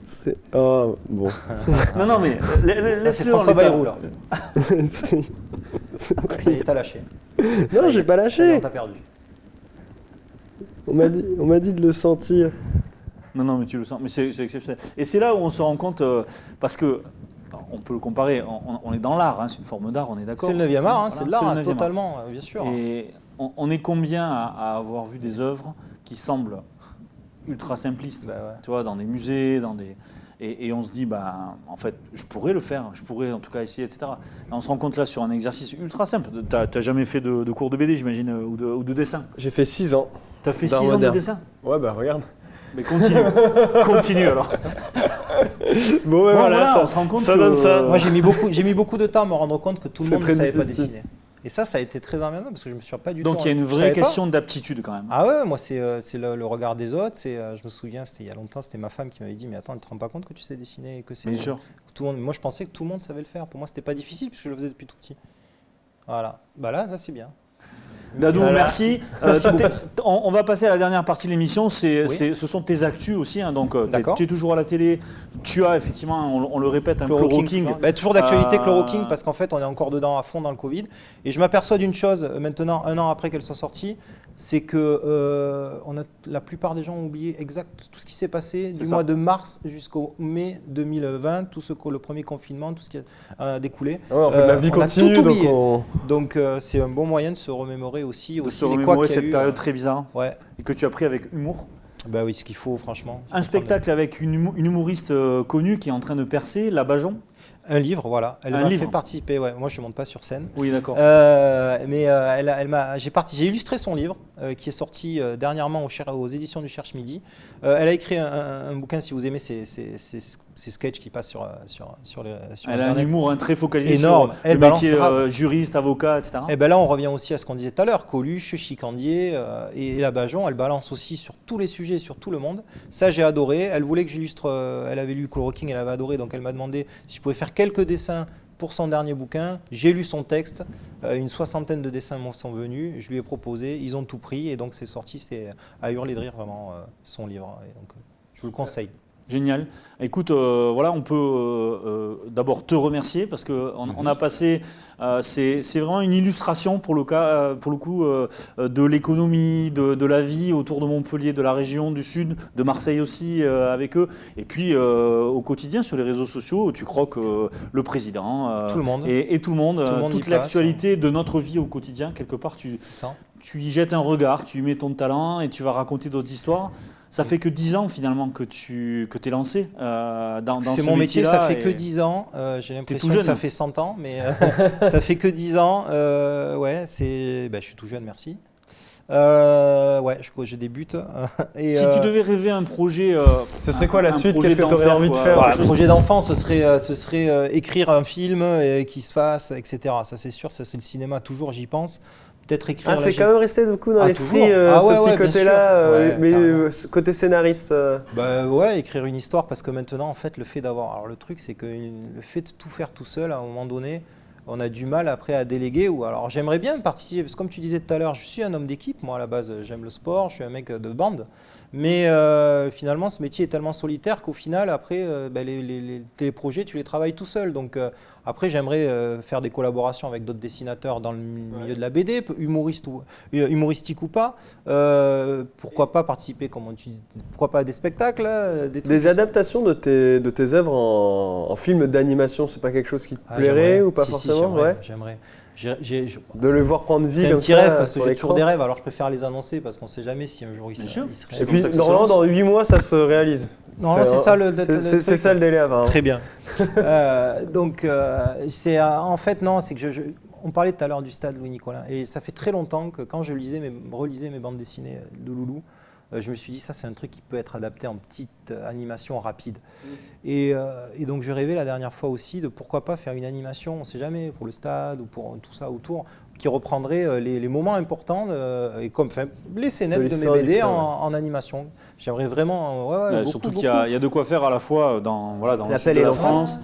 C'est... Oh, bon. Non, mais Là, c'est laisse-le François en l'état. Bayrou là. C'est- Ça y est, t'as lâché. Non, j'ai pas Ça y est, lâché. on t'a perdu. On m'a dit de le sentir. Non, mais tu le sens. Mais c'est exceptionnel. Et c'est là où on se rend compte, parce que on peut le comparer. On est dans l'art, hein, c'est une forme d'art, on est d'accord. C'est le 9e art, hein, Voilà, c'est de l'art, le hein, 9e art. totalement, bien sûr. Et on est combien à avoir vu des œuvres qui semblent ultra simplistes, Bah ouais. tu vois, dans des musées, et on se dit, bah, en fait, je pourrais le faire, je pourrais en tout cas essayer, etc. Et on se rend compte là sur un exercice ultra simple. T'as jamais fait de cours de BD, j'imagine, ou de dessin. J'ai fait 6 ans. T'as fait D'art 6 ans de moderne. dessin. Ouais, bah regarde. Mais continue, continue alors. Bon, ouais, Bon, voilà, on se rend compte ça que donne ça. Moi, j'ai mis beaucoup de temps à me rendre compte que tout le C'est monde ne très savait pas difficile. dessiner. Et ça a été très emmerdant parce que je me suis pas du Donc tout. il y a une je vraie savais pas. question d'aptitude quand même. Ah ouais, moi c'est le regard des autres. Je me souviens, c'était il y a longtemps, c'était ma femme qui m'avait dit mais attends, tu te rends pas compte que tu sais dessiner et que c'est. Bien sûr. Tout le monde. Moi je pensais que tout le monde savait le faire. Pour moi c'était pas difficile puisque je le faisais depuis tout petit. Voilà. Bah là c'est bien. Dadou, Voilà. merci. On va passer à la dernière partie de l'émission. Oui. Ce sont tes actus aussi. Hein, donc, D'accord. tu es toujours à la télé. Tu as effectivement, on le répète, un Chloro King. Toujours d'actualité Chloro King parce qu'en fait on est encore dedans à fond dans le Covid. Et je m'aperçois d'une chose maintenant, 1 an après qu'elle soit sortie, c'est que la plupart des gens ont oublié exact tout ce qui s'est passé du mois de mars jusqu'au mai 2020, le premier confinement, tout ce qui a découlé. Ouais, en fait, la vie on a continue, tout donc oublié. on... Donc c'est un bon moyen de se remémorer aussi De aussi se les couacs remémorer qu'il y a cette eu, période très bizarre ouais. et que tu as pris avec humour. Bah oui, ce qu'il faut, franchement. Un spectacle avec une humoriste connue qui est en train de percer, La Bajon. Un livre, voilà. Elle Un m'a livre. fait participer. Ouais. Moi, je ne monte pas sur scène. Oui, d'accord. J'ai illustré son livre qui est sorti dernièrement aux éditions du Cherche Midi. Elle a écrit un bouquin, si vous aimez ces sketchs qui passent sur Elle a un Internet. humour très focalisé Énorme. sur Elle le balance métier grave. juriste, avocat, etc. Et ben là, on revient aussi à ce qu'on disait tout à l'heure. Coluche, Chicandier et La Bajon, elle balance aussi sur tous les sujets, sur tout le monde. Ça, j'ai adoré. Elle voulait que j'illustre. Elle avait lu Chloroking, elle avait adoré. Donc, elle m'a demandé si je pouvais faire quelques dessins pour son dernier bouquin. J'ai lu son texte. Une 60aine de dessins m'en sont venus. Je lui ai proposé. Ils ont tout pris. Et donc, c'est sorti. C'est à hurler de rire, vraiment, son livre. Et donc, je vous le conseille. Génial. Écoute, voilà, on peut d'abord te remercier parce qu'on a passé, c'est vraiment une illustration pour le coup de l'économie, de la vie autour de Montpellier, de la région du Sud, de Marseille aussi avec eux. Et puis au quotidien sur les réseaux sociaux, tu croques le président, Tout le monde. et tout le monde, toute y l'actualité de notre vie au quotidien. Quelque part, C'est ça. tu y jettes un regard, tu y mets ton talent et tu vas raconter d'autres histoires. Ça fait que 10 ans finalement que tu es lancé dans C'est ce mon métier, métier-là ça fait et que 10 ans. J'ai l'impression tout que ça jeune. fait 100 ans, mais ça fait que 10 ans. Ouais, je suis tout jeune, merci. Ouais, je débute. Et, Si tu devais rêver un projet, Ce serait quoi la un suite? projet Qu'est-ce que tu aurais d'enfer, envie de quoi. faire? Voilà, quelque le chose- projet d'enfant, ce serait écrire un film qui se fasse, etc. Ça, c'est sûr, ça, c'est le cinéma, toujours, j'y pense. Peut-être écrire. Ah, là, c'est j'ai- quand même resté beaucoup dans Ah, l'esprit, toujours. Ah ouais, ce ouais, petit bien côté-là, sûr. Ouais, mais carrément. ce côté scénariste. Bah ouais, écrire une histoire, parce que maintenant, en fait, le fait d'avoir. Alors, le truc, c'est que le fait de tout faire tout seul, à un moment donné, on a du mal après à déléguer. Ou alors, j'aimerais bien participer, parce que comme tu disais tout à l'heure, je suis un homme d'équipe. Moi, à la base, j'aime le sport, je suis un mec de bande. Mais finalement, ce métier est tellement solitaire qu'au final, après, les projets, tu les travailles tout seul. Donc, après, j'aimerais faire des collaborations avec d'autres dessinateurs dans le milieu de la BD, humoristique ou pas. Pourquoi pas participer, pourquoi pas à des spectacles, des trucs Des comme ça. adaptations de tes œuvres en film d'animation, c'est pas quelque chose qui te Ah, plairait j'aimerais. ou pas Si, forcément? j'aimerais. De le voir prendre vie C'est un comme petit ça rêve parce que sur j'ai toujours l'écran. des rêves, alors je préfère les annoncer parce qu'on ne sait jamais si un jour Bien sûr. il serait. Et C'est puis, comme ça que ça se normalement, lance. dans 8 mois, ça se réalise. Non, c'est ça le C'est truc. ça le délai apparemment. Très bien. Donc, c'est en fait, non, c'est que on parlait tout à l'heure du stade Louis-Nicolin. Et ça fait très longtemps que quand je relisais mes bandes dessinées de Loulou, je me suis dit, ça, c'est un truc qui peut être adapté en petite animation rapide. Et donc, je rêvais la dernière fois aussi de pourquoi pas faire une animation, on ne sait jamais, pour le stade ou pour tout ça autour, qui reprendrait les moments importants et les scénettes de mes l'histoire du BD club, en animation. J'aimerais vraiment. beaucoup, surtout qu'il beaucoup. y a de quoi faire à la fois dans le L'appel sud de et la l'enfant. France,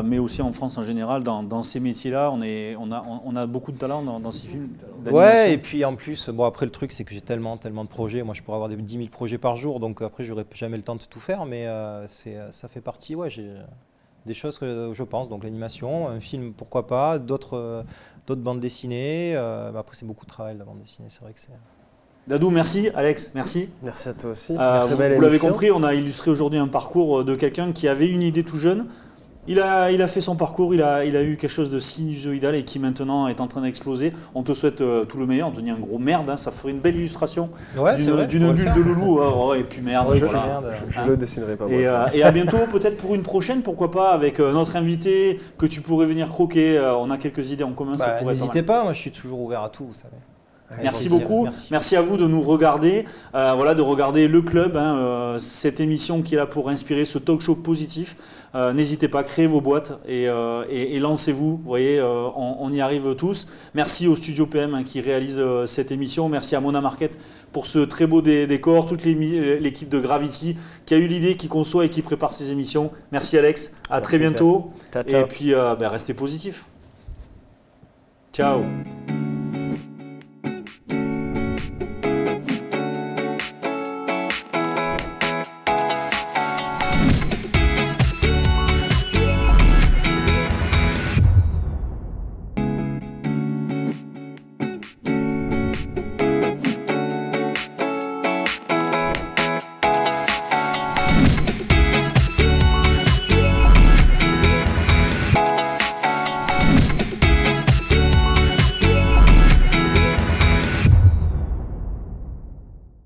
mais aussi en France en général. Dans ces métiers-là, on a beaucoup de talent dans ces films d'animation. Ouais, et puis en plus, bon, après le truc, c'est que j'ai tellement de projets. Moi, je pourrais avoir 10 000 projets par jour, donc après, j'aurais jamais le temps de tout faire, mais ça fait partie, ouais, j'ai des choses que je pense. Donc l'animation, un film, pourquoi pas, d'autres bandes dessinées. Après, c'est beaucoup de travail, la bande dessinée, c'est vrai que c'est. Dadou, merci. Alex, merci. Merci à toi aussi. Vous l'avez compris, on a illustré aujourd'hui un parcours de quelqu'un qui avait une idée tout jeune. Il a fait son parcours, il a eu quelque chose de sinusoïdal et qui maintenant est en train d'exploser. On te souhaite tout le meilleur, on te dit un gros merde, hein, ça ferait une belle illustration Ouais, c'est vrai, d'une on va le bulle faire. de loulou. Et puis merde, Ouais, voilà. merde. Je le dessinerai pas. Et, moi, et à bientôt, peut-être pour une prochaine, pourquoi pas, avec notre invité que tu pourrais venir croquer. On a quelques idées en commun, ça pourrait être N'hésitez pas, moi, je suis toujours ouvert à tout, vous savez. Avec Merci plaisir. beaucoup. Merci à vous de nous regarder, de regarder Le Club, cette émission qui est là pour inspirer ce talk show positif. N'hésitez pas, créez vos boîtes et lancez-vous. Vous voyez, on y arrive tous. Merci au Studio PM qui réalise cette émission. Merci à Mona Marquette pour ce très beau décor, toute l'équipe de Gravity qui a eu l'idée, qui conçoit et qui prépare ces émissions. Merci Alex, à très bientôt. Ciao, ciao. Et puis restez positifs. Ciao.